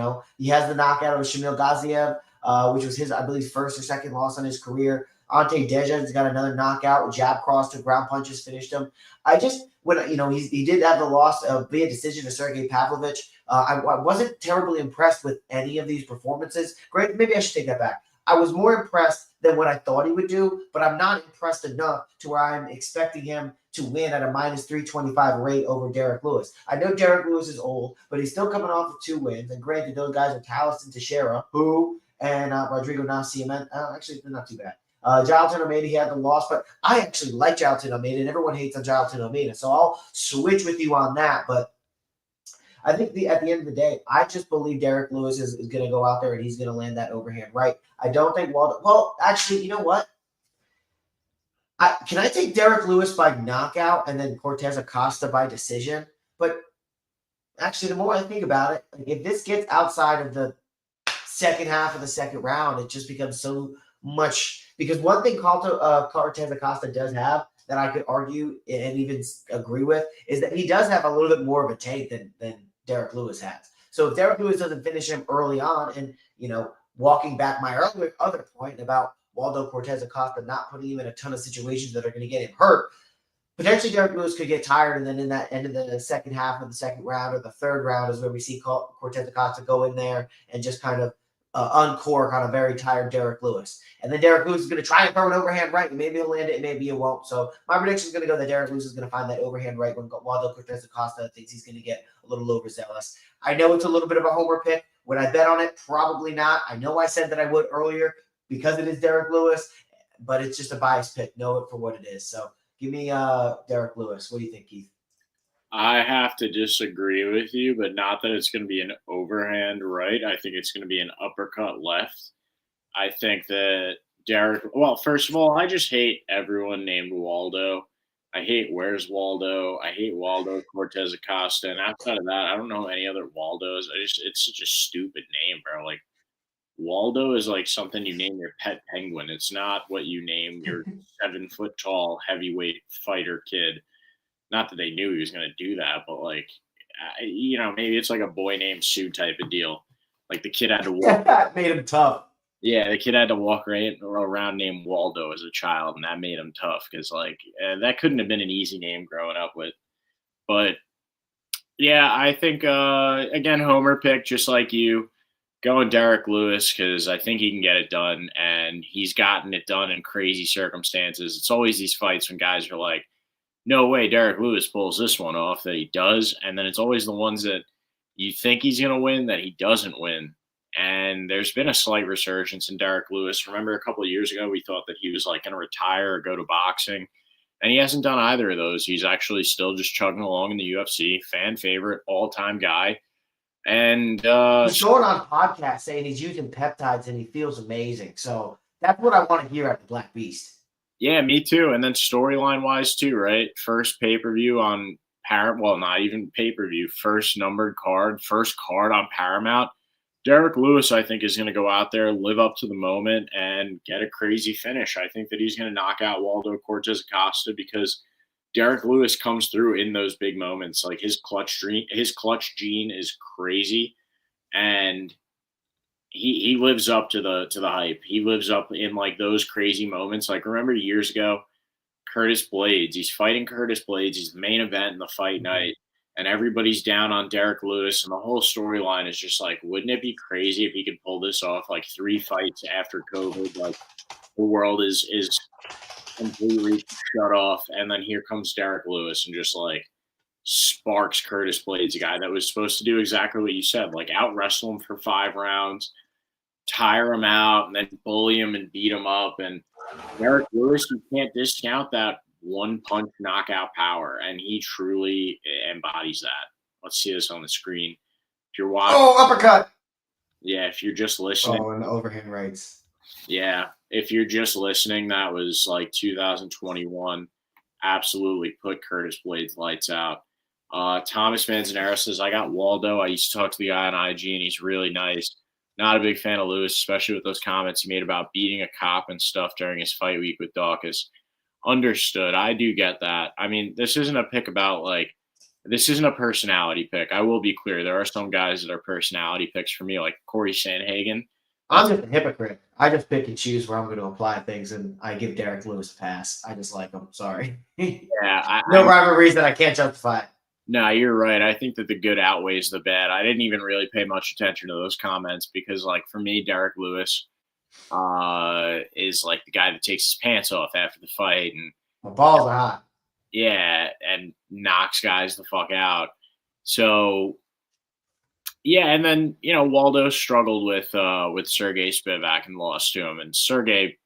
has the knockout of Shamil Gaziev, which was his, I believe, first or second loss in his career. Ante Deja's got another knockout, jab cross to ground punches, finished him. He did have the loss via decision to Sergey Pavlovich. I wasn't terribly impressed with any of these performances. Great, maybe I should take that back. I was more impressed than what I thought he would do, but I'm not impressed enough to where I'm expecting him to win at a minus 325 rate over Derek Lewis. I know Derek Lewis is old, but he's still coming off of 2 wins. And granted, those guys are Talis and Teixeira, who and Rodrigo Nascimento. Actually, they're not too bad. Jailton Almeida, he had the loss, but I actually like Jailton Almeida, and everyone hates on Jailton Almeida, so I'll switch with you on that. But I think at the end of the day, I just believe Derek Lewis is going to go out there and he's going to land that overhand right. I don't think Waldo. Well, actually, you know what? Can I take Derek Lewis by knockout and then Cortez Acosta by decision? But actually, the more I think about it, like if this gets outside of the second half of the second round, it just becomes so much. Because one thing Cortez Acosta does have that I could argue and even agree with is that he does have a little bit more of a tank than Derek Lewis has. So if Derek Lewis doesn't finish him early on, and walking back my other point about Waldo Cortez Acosta not putting him in a ton of situations that are going to get him hurt, potentially Derek Lewis could get tired, and then in that end of the second half of the second round or the third round is where we see Cortez Acosta go in there and just kind of uncork on a very tired Derek Lewis. And then Derek Lewis is going to try and throw an overhand right, and maybe he'll land it, and maybe he won't. So my prediction is going to go that Derek Lewis is going to find that overhand right when Waldo Cortez Acosta thinks he's going to get a little overzealous. I know it's a little bit of a homer pick. Would I bet on it? Probably not. I know I said that I would earlier because it is Derek Lewis, but it's just a biased pick. Know it for what it is. So give me Derek Lewis. What do you think, Keith? I have to disagree with you, but not that it's going to be an overhand right. I think it's going to be an uppercut left. I think that well, first of all, I just hate everyone named Waldo. I hate Where's Waldo. I hate Waldo Cortez Acosta. And outside of that, I don't know any other Waldos. It's such a stupid name, bro. Like, Waldo is like something you name your pet penguin. It's not what you name your 7 foot tall heavyweight fighter kid. Not that they knew he was going to do that, but like, maybe it's like a boy named Sue type of deal. Like the kid had to walk. That made him tough. Yeah, the kid had to walk around named Waldo as a child, and that made him tough because that couldn't have been an easy name growing up with. But yeah, I think again, homer pick just like you. Going Derek Lewis because I think he can get it done, and he's gotten it done in crazy circumstances. It's always these fights when guys are like, no way Derek Lewis pulls this one off that he does. And then it's always the ones that you think he's going to win that he doesn't win. And there's been a slight resurgence in Derek Lewis. Remember a couple of years ago, we thought that he was like going to retire or go to boxing. And he hasn't done either of those. He's actually still just chugging along in the UFC, fan favorite, all-time guy. And he's going on podcasts saying he's using peptides and he feels amazing. So that's what I want to hear at the Black Beast. Yeah, me too. And then storyline wise too, right? First pay-per-view on Paramount. Well, not even pay-per-view. First numbered card. First card on Paramount. Derek Lewis, I think, is going to go out there, live up to the moment, and get a crazy finish. I think that he's going to knock out Waldo Cortez Acosta because Derek Lewis comes through in those big moments. Like his clutch gene is crazy, and he lives up to the hype. He lives up in like those crazy moments. Like remember years ago, Curtis Blades. He's fighting Curtis Blades. He's the main event in the fight night, and everybody's down on Derek Lewis. And the whole storyline is just like, wouldn't it be crazy if he could pull this off? Like 3 fights after COVID, like the world is completely shut off, and then here comes Derek Lewis and just like sparks Curtis Blades, a guy that was supposed to do exactly what you said, like out wrestle him for 5 rounds, tire him out, and then bully him and beat him up. And Derek Lewis, you can't discount that one punch knockout power, and he truly embodies that. Let's see this on the screen. If you're watching, uppercut. Yeah, if you're just listening. And the overhand rights. Yeah, if you're just listening, that was like 2021. Absolutely put Curtis Blades lights out. Thomas Manzanero says, I got Waldo. I used to talk to the guy on IG, and he's really nice. Not a big fan of Lewis, especially with those comments he made about beating a cop and stuff during his fight week with Dawkins. Understood. I do get that. I mean, this isn't a pick about this isn't a personality pick. I will be clear. There are some guys that are personality picks for me, like Corey Sandhagen. I'm just a hypocrite. I just pick and choose where I'm going to apply things, and I give Derek Lewis a pass. I just like him. Sorry. Yeah. No rhyme or reason. I can't justify it. No, you're right. I think that the good outweighs the bad. I didn't even really pay much attention to those comments because, like, for me, Derek Lewis is like the guy that takes his pants off after the fight and my balls are hot. Yeah, and knocks guys the fuck out. So Yeah, and then Waldo struggled with Sergey Spivak and lost to him, and Sergey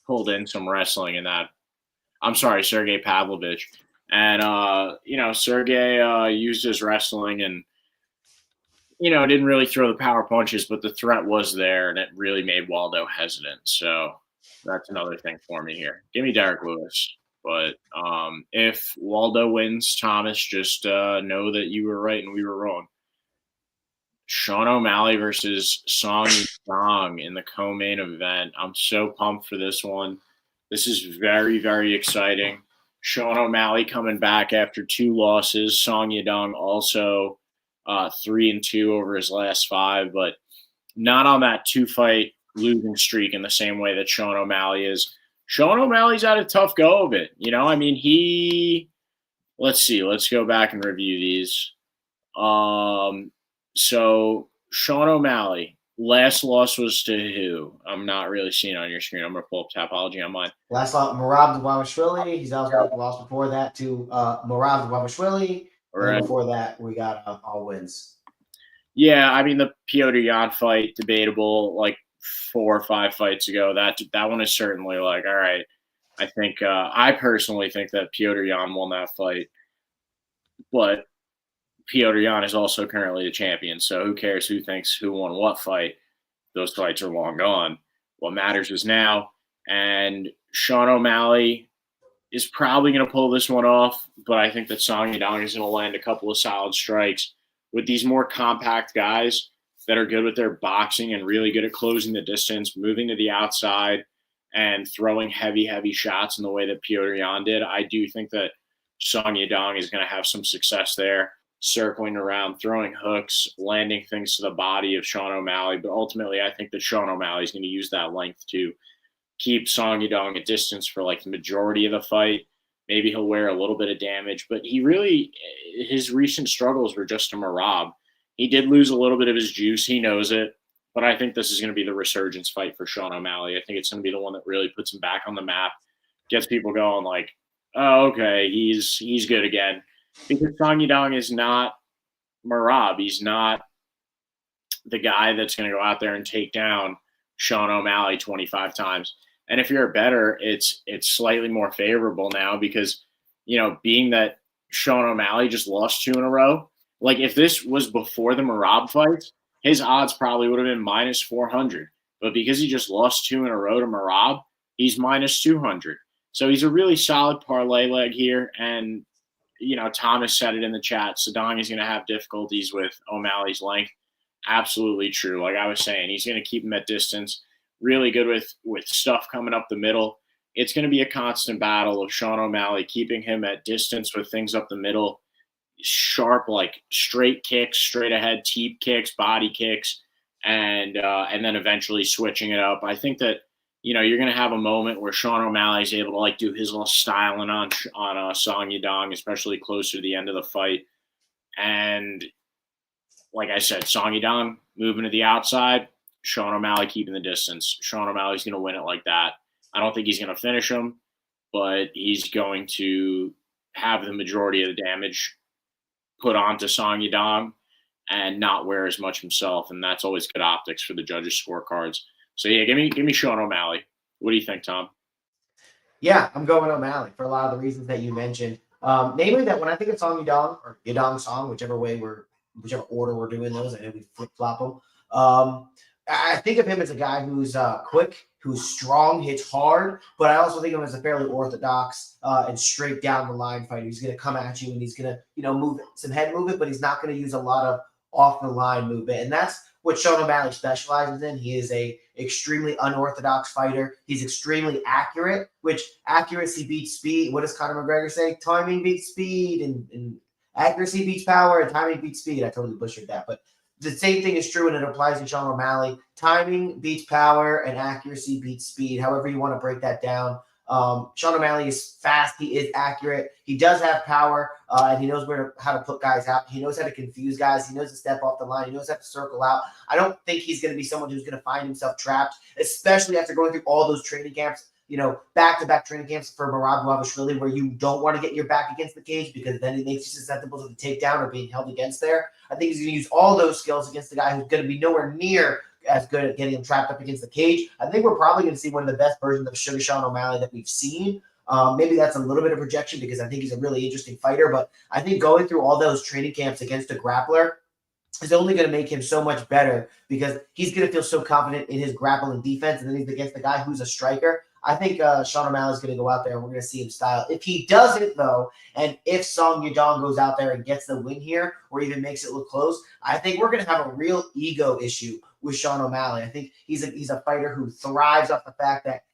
pulled in some wrestling in that. I'm sorry, Sergey Pavlovich, and Sergey used his wrestling and didn't really throw the power punches, but the threat was there, and it really made Waldo hesitant. So that's another thing for me here. Give me Derek Lewis. But if Waldo wins, Thomas, just know that you were right and we were wrong. Sean O'Malley versus Song Yadong in the co-main event. I'm so pumped for this one. This is very, very exciting. Sean O'Malley coming back after 2 losses. Song Yadong also 3-2 over his last 5, but not on that 2-fight losing streak in the same way that Sean O'Malley is. Sean O'Malley's had a tough go of it. Let's see. Let's go back and review these. So Sean O'Malley, last loss was to who? I'm not really seeing on your screen. I'm gonna pull up Tapology on mine. Last loss, Merab Dvalishvili. He's also lost before that to Merab Dvalishvili. And before that, we got all wins. Yeah, I mean the Piotr Jan fight, debatable. Like 4 or 5 fights ago, that one is certainly like, all right. I think I personally think that Piotr Jan won that fight, but Piotr Jan is also currently the champion, so who cares who thinks who won what fight? Those fights are long gone. What matters is now, and Sean O'Malley is probably going to pull this one off, but I think that Song Yadong is going to land a couple of solid strikes with these more compact guys that are good with their boxing and really good at closing the distance, moving to the outside, and throwing heavy, heavy shots in the way that Piotr Jan did. I do think that Song Yadong is going to have some success there, circling around, throwing hooks, landing things to the body of Sean O'Malley. But ultimately, I think that Sean O'Malley is going to use that length to keep Song Yadong at distance for like the majority of the fight. Maybe he'll wear a little bit of damage, but his recent struggles were just to Merab. He did lose a little bit of his juice. He knows it. But I think this is going to be the resurgence fight for Sean O'Malley. I think it's going to be the one that really puts him back on the map, gets people going like, oh, okay, he's good again. Because Song Yadong is not Merab. He's not the guy that's going to go out there and take down Sean O'Malley 25 times. And if you're a bettor, it's slightly more favorable now because, being that Sean O'Malley just lost 2 in a row, like if this was before the Merab fights, his odds probably would have been minus 400. But because he just lost 2 in a row to Merab, he's minus 200. So he's a really solid parlay leg here. And Thomas said it in the chat. Sadong is going to have difficulties with O'Malley's length. Absolutely true. Like I was saying, he's going to keep him at distance. Really good with stuff coming up the middle. It's going to be a constant battle of Sean O'Malley keeping him at distance with things up the middle. Sharp, like straight kicks, straight ahead teep kicks, body kicks, and then eventually switching it up. I think that you're going to have a moment where Sean O'Malley is able to like do his little styling on Song Yadong, especially closer to the end of the fight. And like I said, Song Yadong moving to the outside, Sean O'Malley keeping the distance. Sean O'Malley's going to win it like that. I don't think he's going to finish him, but he's going to have the majority of the damage put onto Song Yadong and not wear as much himself, and that's always good optics for the judges' scorecards. So yeah, give me Sean O'Malley. What do you think, Tom? Yeah, I'm going O'Malley for a lot of the reasons that you mentioned. Namely that when I think of Song Yadong or Yadong Song, whichever order we're doing those, I know we flip flop them. I think of him as a guy who's quick, who's strong, hits hard, but I also think of him as a fairly orthodox and straight down the line fighter. He's going to come at you and he's going to, move some head movement, but he's not going to use a lot of off the line movement. And that's what Sean O'Malley specializes in. He is a extremely unorthodox fighter. He's extremely accurate, which accuracy beats speed. What does Conor McGregor say? Timing beats speed and accuracy beats power and timing beats speed. I totally butchered that, but the same thing is true, and it applies to Sean O'Malley. Timing beats power, and accuracy beats speed. However you want to break that down. Sean O'Malley is fast. He is accurate. He does have power, and he knows how to put guys out. He knows how to confuse guys. He knows to step off the line. He knows how to circle out. I don't think he's going to be someone who's going to find himself trapped, especially after going through all those training camps back-to-back training camps for Merab Dvalishvili where you don't want to get your back against the cage because then it makes you susceptible to the takedown or being held against there. I think he's going to use all those skills against the guy who's going to be nowhere near as good at getting him trapped up against the cage. I think we're probably going to see one of the best versions of Sugar Sean O'Malley that we've seen. Maybe that's a little bit of projection because I think he's a really interesting fighter, but I think going through all those training camps against a grappler is only going to make him so much better because he's going to feel so confident in his grappling defense, and then he's against the guy who's a striker. I think Sean O'Malley is going to go out there and we're going to see him style. If he doesn't, though, and if Song Yadong goes out there and gets the win here or even makes it look close, I think we're going to have a real ego issue with Sean O'Malley. I think he's a fighter who thrives off the fact that,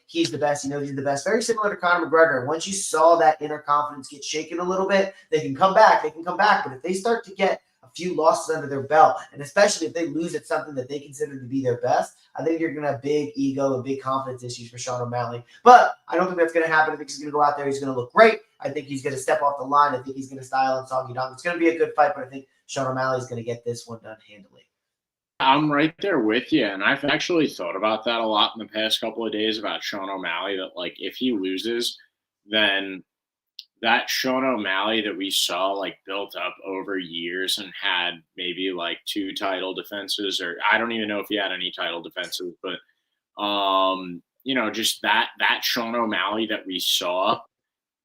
he's the best. He knows he's the best. Very similar to Conor McGregor. And once you saw that inner confidence get shaken a little bit, they can come back. But if they start to get a few losses under their belt, and especially if they lose at something that they consider to be their best, I think you're going to have big ego and big confidence issues for Sean O'Malley. But I don't think that's going to happen. I think he's going to go out there. He's going to look great. I think he's going to step off the line. I think he's going to style on Song Yadong. It's going to be a good fight, but I think Sean O'Malley is going to get this one done handily. I'm right there with you, and I've actually thought about that a lot in the past couple of days about Sean O'Malley, that, like, if he loses, then that Sean O'Malley that we saw, like, built up over years and had maybe, like, 2 title defenses, or I don't even know if he had any title defenses, but, just that Sean O'Malley that we saw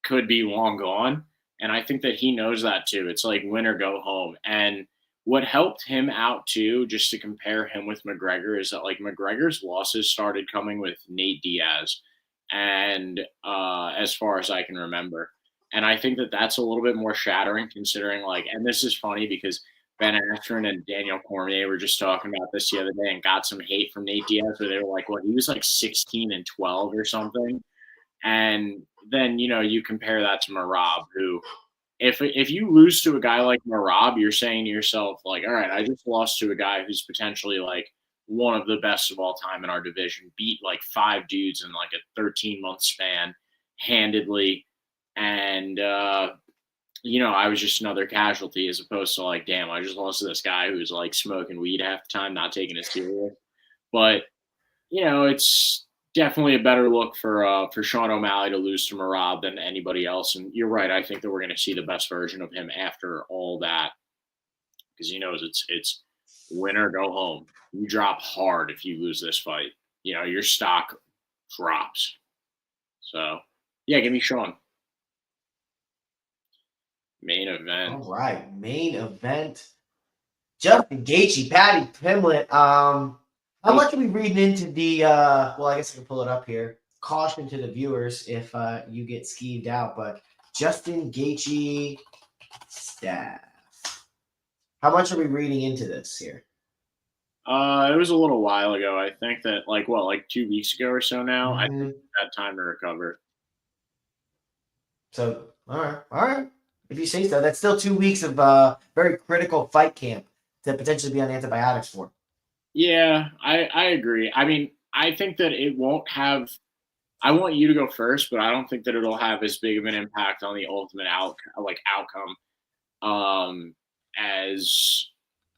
could be long gone, and I think that he knows that too. It's like win or go home, and what helped him out too, just to compare him with McGregor, is that, like, McGregor's losses started coming with Nate Diaz, and as far as I can remember, and I think that that's a little bit more shattering, considering, like, and this is funny because Ben Askren and Daniel Cormier were just talking about this the other day and got some hate from Nate Diaz, where they were like, "Well, he was like 16-12 or something," and then you compare that to Merab, who, if you lose to a guy like Merab, you're saying to yourself, like, all right, I just lost to a guy who's potentially, like, one of the best of all time in our division, beat, like, 5 dudes in, like, a 13-month span handedly. And, I was just another casualty, as opposed to, like, damn, I just lost to this guy who's, like, smoking weed half the time, not taking it serious. But, it's definitely a better look for Sean O'Malley to lose to Merab than anybody else. And you're right. I think that we're going to see the best version of him after all that, because he knows it's win or go home. You drop hard if you lose this fight. Your stock drops. So, yeah, give me Sean. Main event. All right, main event. Justin Gaethje, Patty Pimblett. How much are we reading into the, well, I guess I can pull it up here. Caution to the viewers if you get skeeved out, but Justin Gaethje staff. How much are we reading into this here? It was a little while ago. I think that, like 2 weeks ago or so now. I think that time to recover. So, all right. If you say so, that's still 2 weeks of very critical fight camp to potentially be on antibiotics for. Yeah, I agree. I mean, I think that it won't have – I want you to go first, but I don't think that it'll have as big of an impact on the ultimate outcome as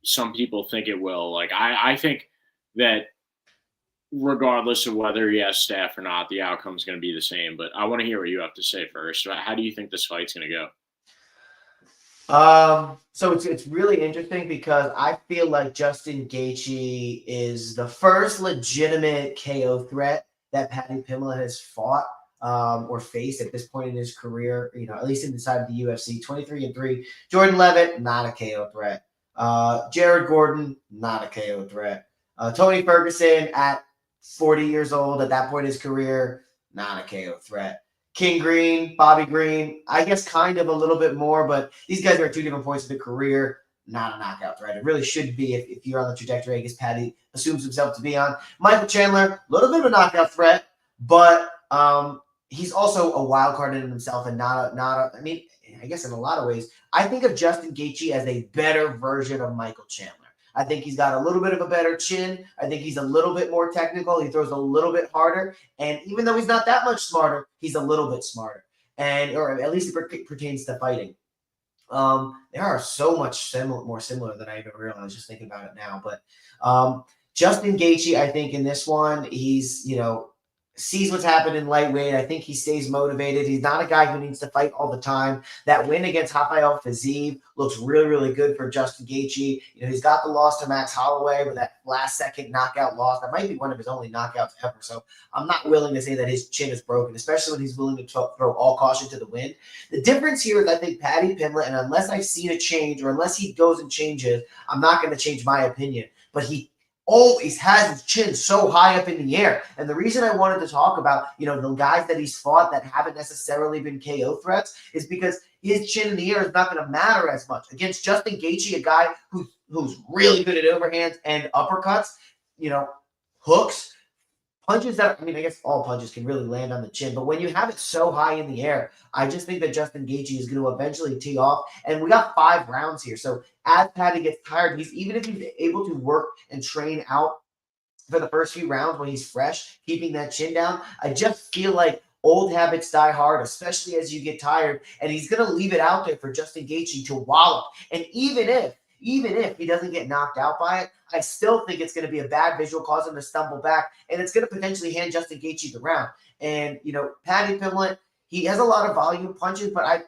some people think it will. Like, I think that regardless of whether he has staff or not, the outcome is going to be the same. But I want to hear what you have to say first. How do you think this fight's going to go? So it's really interesting because I feel like Justin Gaethje is the first legitimate KO threat that Patty Pimblett has fought or faced at this point in his career, at least inside of the UFC. 23-3. Jordan Levitt, not a KO threat. Jared Gordon, not a KO threat. Tony Ferguson at 40 years old at that point in his career, not a KO threat. King Green, Bobby Green, I guess kind of a little bit more, but these guys are at 2 different points of their career. Not a knockout threat. It really should be if you're on the trajectory I guess Patty assumes himself to be on. Michael Chandler, a little bit of a knockout threat, but he's also a wild card in himself and I mean, I guess in a lot of ways, I think of Justin Gaethje as a better version of Michael Chandler. I think he's got a little bit of a better chin. I think he's a little bit more technical. He throws a little bit harder. And even though he's not that much smarter, he's a little bit smarter. Or at least it pertains to fighting. They are so much more similar than I even realized just thinking about it now. But Justin Gaethje, I think in this one, he's, sees what's happened in lightweight. I think he stays motivated. He's not a guy who needs to fight all the time. That win against Rafael Fiziev looks really, really good for Justin Gaethje. He's got the loss to Max Holloway with that last-second knockout loss. That might be one of his only knockouts ever. So I'm not willing to say that his chin is broken, especially when he's willing to throw all caution to the wind. The difference here is I think Paddy Pimblett, and unless I've seen a change or unless he goes and changes, I'm not going to change my opinion. But he always has his chin so high up in the air. And the reason I wanted to talk about, the guys that he's fought that haven't necessarily been KO threats is because his chin in the air is not going to matter as much. Against Justin Gaethje, a guy who's really good at overhands and uppercuts, hooks, punches that, I guess all punches can really land on the chin, but when you have it so high in the air, I just think that Justin Gaethje is going to eventually tee off, and we got 5 rounds here. So as Paddy gets tired, even if he's able to work and train out for the first few rounds when he's fresh, keeping that chin down, I just feel like old habits die hard, especially as you get tired, and he's going to leave it out there for Justin Gaethje to wallop. And even if he doesn't get knocked out by it, I still think it's going to be a bad visual, cause him to stumble back, and it's going to potentially hand Justin Gaethje the round. And, Paddy Pimblett, he has a lot of volume punches, but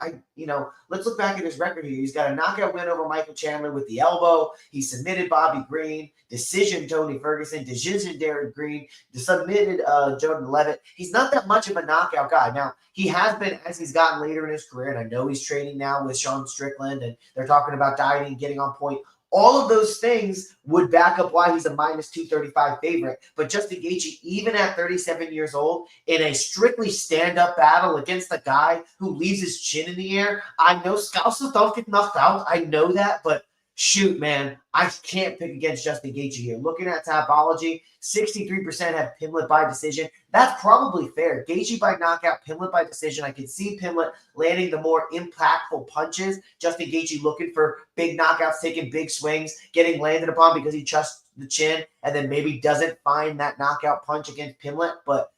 let's look back at his record here. He's got a knockout win over Michael Chandler with the elbow. He submitted Bobby Green, decision Tony Ferguson, decision Derek Green, submitted Jordan Levitt. He's not that much of a knockout guy. Now, he has been as he's gotten later in his career, and I know he's training now with Sean Strickland, and they're talking about dieting, getting on point. All of those things would back up why he's a minus 235 favorite. But Justin Gaethje, even at 37 years old, in a strictly stand-up battle against a guy who leaves his chin in the air, I know Scouses don't get knocked out. I know that, but shoot, man, I can't pick against Justin Gaethje here. Looking at Tapology, 63% have Pimblett by decision. That's probably fair. Gaethje by knockout, Pimblett by decision. I can see Pimblett landing the more impactful punches. Justin Gaethje looking for big knockouts, taking big swings, getting landed upon because he trusts the chin, and then maybe doesn't find that knockout punch against Pimblett. But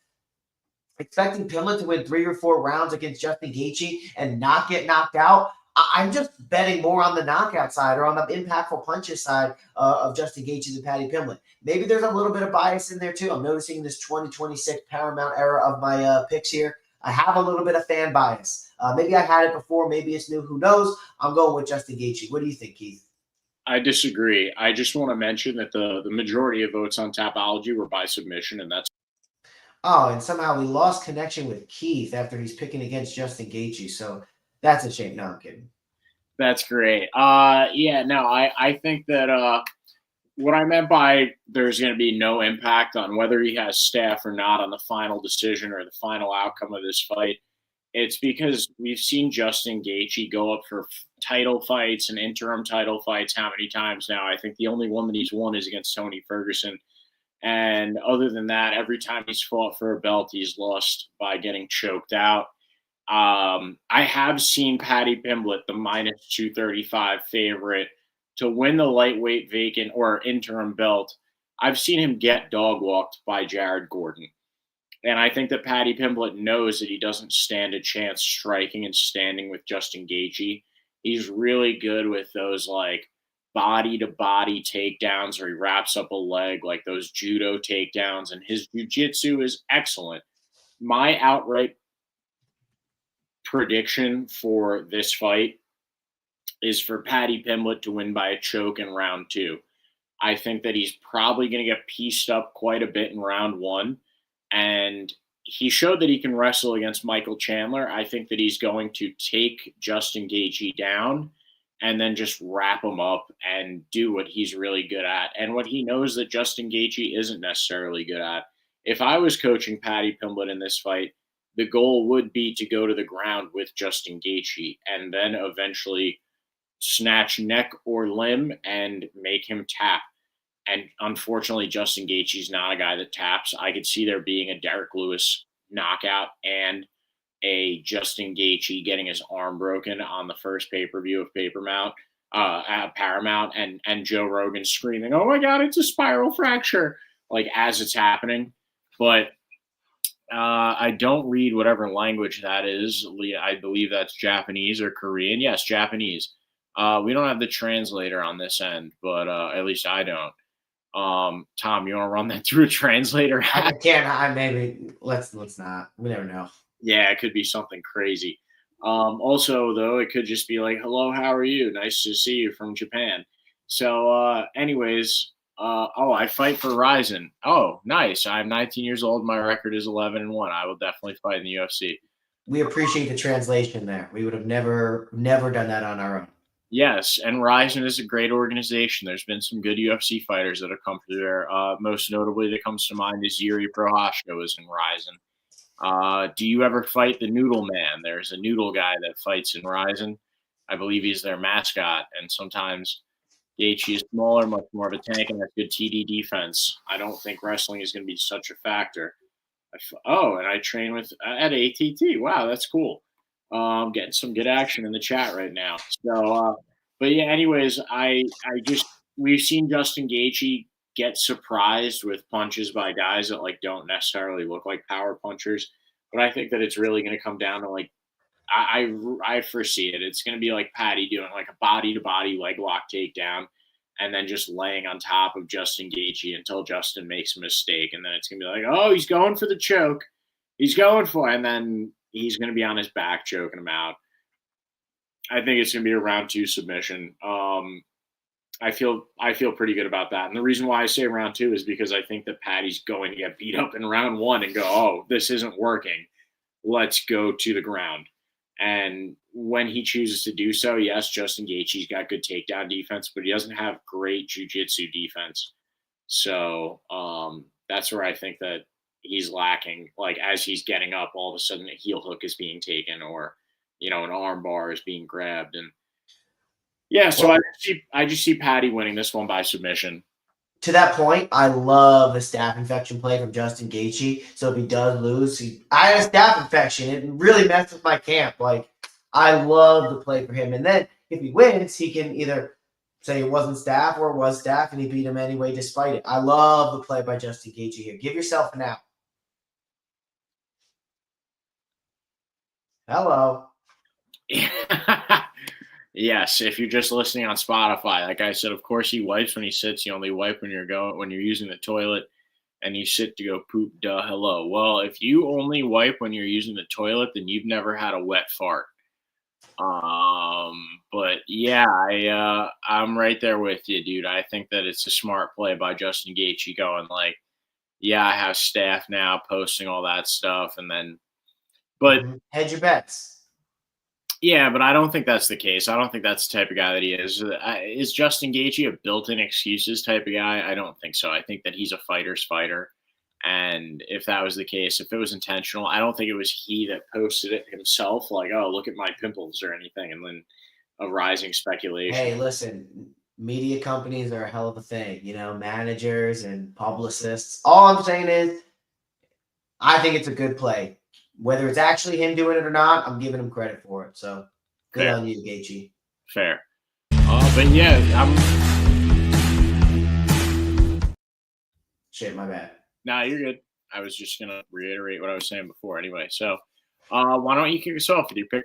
expecting Pimblett to win 3 or 4 rounds against Justin Gaethje and not get knocked out, I'm just betting more on the knockout side or on the impactful punches side of Justin Gaethje than Paddy Pimblett. Maybe there's a little bit of bias in there too. I'm noticing this 2026 Paramount era of my picks here. I have a little bit of fan bias. Maybe I had it before. Maybe it's new. Who knows? I'm going with Justin Gaethje. What do you think, Keith? I disagree. I just want to mention that the majority of votes on Tapology were by submission, and that's. Oh, and somehow we lost connection with Keith after he's picking against Justin Gaethje. So that's a shame. No, I'm kidding. That's great. I think that what I meant by there's going to be no impact on whether he has staff or not on the final decision or the final outcome of this fight. It's because we've seen Justin Gaethje go up for title fights and interim title fights how many times now? I think the only one that he's won is against Tony Ferguson. And other than that, every time he's fought for a belt, he's lost by getting choked out. I have seen Paddy Pimblett, the minus 235 favorite, to win the lightweight vacant or interim belt. I've seen him get dog walked by Jared Gordon. And I think that Paddy Pimblett knows that he doesn't stand a chance striking and standing with Justin Gaethje. He's really good with those body-to-body takedowns where he wraps up a leg, like those judo takedowns, and his jiu-jitsu is excellent. My outright prediction for this fight is for Paddy Pimblett to win by a choke in round 2. I think that he's probably going to get pieced up quite a bit in round 1, and he showed that he can wrestle against Michael Chandler. I think that he's going to take Justin Gaethje down and then just wrap him up and do what he's really good at and what he knows that Justin Gaethje isn't necessarily good at. If I was coaching Paddy Pimblett in this fight, the goal would be to go to the ground with Justin Gaethje and then eventually snatch neck or limb and make him tap. And unfortunately, Justin Gaethje's not a guy that taps. I could see there being a Derek Lewis knockout and a Justin Gaethje getting his arm broken on the first pay-per-view of Paramount, and Joe Rogan screaming, "Oh my God, it's a spiral fracture," like as it's happening. But I don't read whatever language that is. I believe that's Japanese or Korean. Yes, Japanese. We don't have the translator on this end, but at least I don't. Tom, you want to run that through a translator? I can't. Maybe let's not. We never know. Yeah, it could be something crazy. Also, though, it could just be like, "Hello, how are you? Nice to see you from Japan." So, anyways, oh, I fight for Ryzen. Oh, nice. I'm 19 years old. My record is 11-1. I will definitely fight in the UFC. We appreciate the translation there. We would have never done that on our own. Yes, and Ryzen is a great organization. There's been some good UFC fighters that have come through there. Most notably, that comes to mind is Yuri Prohashka was in Ryzen. Do you ever fight the Noodle Man? There's a noodle guy that fights in Ryzen. I believe he's their mascot, and sometimes Gaethje is smaller, much more of a tank, and has good TD defense. I don't think wrestling is going to be such a factor. And I train with at ATT. Wow, that's cool. Getting some good action in the chat right now. So, but yeah. Anyways, I just we've seen Justin Gaethje get surprised with punches by guys that like don't necessarily look like power punchers. But I think that it's really going to come down to like I foresee it. It's going to be like Patty doing like a body to body leg lock takedown, and then just laying on top of Justin Gaethje until Justin makes a mistake, and then it's going to be like, oh, he's going for the choke, he's going for, it. And then he's going to be on his back choking him out. I think it's going to be a round 2 submission. I feel pretty good about that. And the reason why I say round 2 is because I think that Patty's going to get beat up in round 1 and go, oh, this isn't working. Let's go to the ground. And when he chooses to do so, yes, Justin Gaethje's got good takedown defense, but he doesn't have great jiu-jitsu defense. So that's where I think that he's lacking. Like as he's getting up, all of a sudden a heel hook is being taken, or an arm bar is being grabbed, and yeah. So I just see Patty winning this one by submission. To that point, I love the staph infection play from Justin Gaethje. So if he does lose, I had a staph infection. It really messed with my camp. Like, I love the play for him. And then if he wins, he can either say it wasn't staph or it was staph, and he beat him anyway despite it. I love the play by Justin Gaethje here. Give yourself an out. Hello. Yes, if you're just listening on Spotify, like I said, of course he wipes when he sits. You only wipe when you're using the toilet, and you sit to go poop. Duh, hello. Well, if you only wipe when you're using the toilet, then you've never had a wet fart. But yeah, I'm right there with you, dude. I think that it's a smart play by Justin Gaethje going like, yeah, I have staff now posting all that stuff, and then, but hedge your bets. Yeah, but I don't think that's the case. I don't think that's the type of guy that he is. Is Justin Gaethje a built-in excuses type of guy? I don't think so. I think that he's a fighter's fighter. And if that was the case, if it was intentional, I don't think it was he that posted it himself, like, oh, look at my pimples or anything, and then a rising speculation. Hey, listen, media companies are a hell of a thing, managers and publicists. All I'm saying is I think it's a good play. Whether it's actually him doing it or not, I'm giving him credit for it. So good on you, Gaethje. Fair. But yeah, Shit, my bad. Nah, you're good. I was just going to reiterate what I was saying before anyway. So why don't you kick us off with your pick?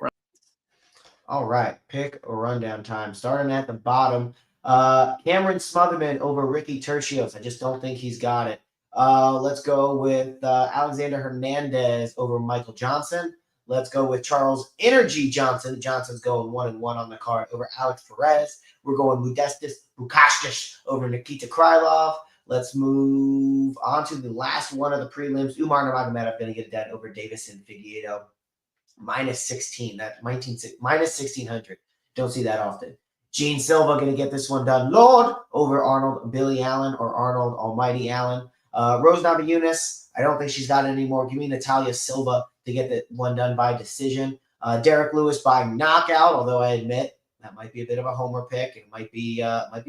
All right. Pick or rundown time. Starting at the bottom. Cameron Smotherman over Ricky Tercios. I just don't think he's got it. Let's go with Alexander Hernandez over Michael Johnson. Let's go with Charles Energy Johnson. Johnson's going 1-1 on the card over Alex Perez. We're going Modestas Bukauskas over Nikita Krylov. Let's move on to the last one of the prelims. Umar Nurmagomedov going to get that over Davison Figueiredo. -16. That -1600. Don't see that often. Gene Silva going to get this one done. Lord over Arnold Billy Allen or Arnold Almighty Allen. Rose Namajunas, I don't think she's got it anymore. Give me Natalia Silva to get that one done by decision. Derek Lewis by knockout, although I admit that might be a bit of a homer pick. It might be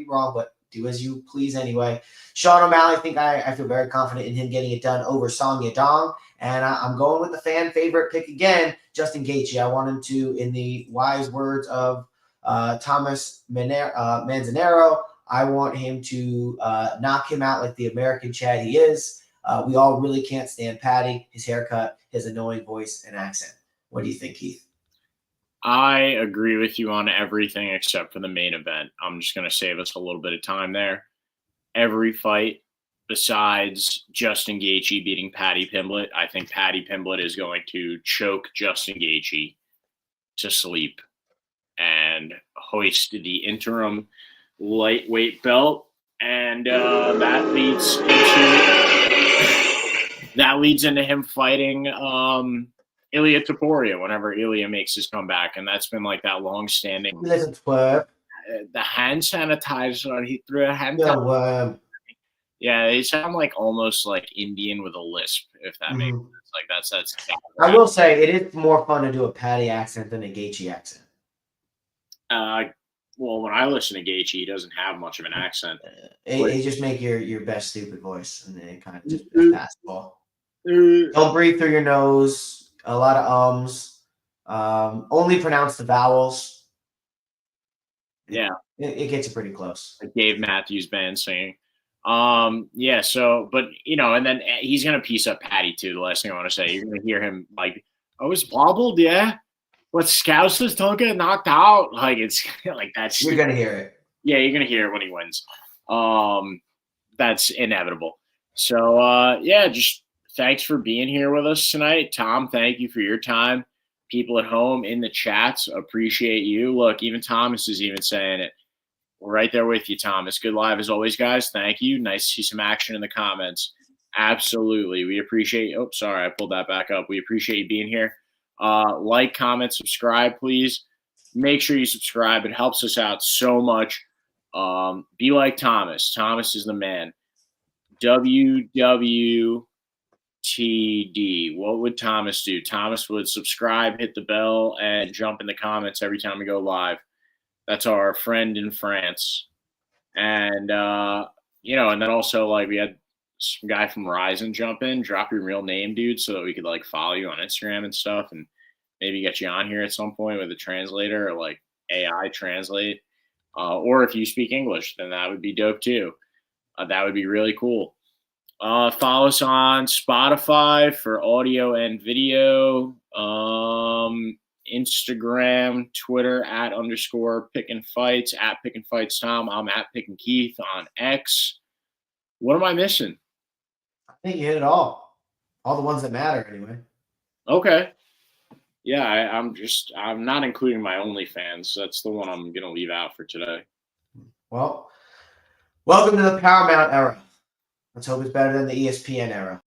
wrong, but do as you please anyway. Sean O'Malley, I feel very confident in him getting it done over Song Yadong. And I'm going with the fan favorite pick again, Justin Gaethje. I want him to, in the wise words of Thomas Manzanero, I want him to knock him out like the American Chad he is. We all really can't stand Patty, his haircut, his annoying voice and accent. What do you think, Keith? I agree with you on everything except for the main event. I'm just going to save us a little bit of time there. every fight besides Justin Gaethje beating Paddy Pimblett. I think Paddy Pimblett is going to choke Justin Gaethje to sleep and hoist the interim lightweight belt, and that leads into him fighting Ilia Topuria whenever Ilia makes his comeback, and that's been like that long-standing. The hand sanitizer, he threw a hand sanitizer. Yeah, they sound like almost like Indian with a lisp, if that makes sense. Like that's. I will say it is more fun to do a Paddy accent than a Gaethje accent. Well, when I listen to Gaethje, he doesn't have much of an accent. It just make your best stupid voice, and then it kind of just fastball. Don't breathe through your nose. A lot of ums. Only pronounce the vowels. Yeah, it gets pretty close. Like Dave Matthews Band singing. Yeah. So, but and then he's gonna piece up Paddy too. The last thing I want to say, you're gonna hear him like, "Oh, it's bobbled, yeah." But Scousers don't get knocked out. Like it's like that's. You're gonna hear it. Yeah, you're gonna hear it when he wins. That's inevitable. So yeah, just thanks for being here with us tonight, Tom. Thank you for your time. People at home in the chats appreciate you. Look, even Thomas is even saying it. We're right there with you, Thomas. Good live as always, guys. Thank you. Nice to see some action in the comments. Absolutely, we appreciate. Oh, sorry, I pulled that back up. We appreciate you being here. Like, comment, subscribe, please. Make sure you subscribe. It helps us out so much. Be like Thomas. Thomas is the man. WWTD. What would Thomas do? Thomas would subscribe, hit the bell, and jump in the comments every time we go live. That's our friend in France. And, and then also, like, we had some guy from Ryzen jump in, drop your real name, dude, so that we could, like, follow you on Instagram and stuff and maybe get you on here at some point with a translator or, like, AI translate. Or if you speak English, then that would be dope, too. That would be really cool. Follow us on Spotify for audio and video. Instagram, Twitter @_Pickin Fights, @Pickin Fights Tom. I'm @Pickin Keith on X. What am I missing? I think you hit it all. All the ones that matter, anyway. Okay. Yeah, I'm not including my OnlyFans. That's the one I'm gonna leave out for today. Well, welcome to the Paramount era. Let's hope it's better than the ESPN era.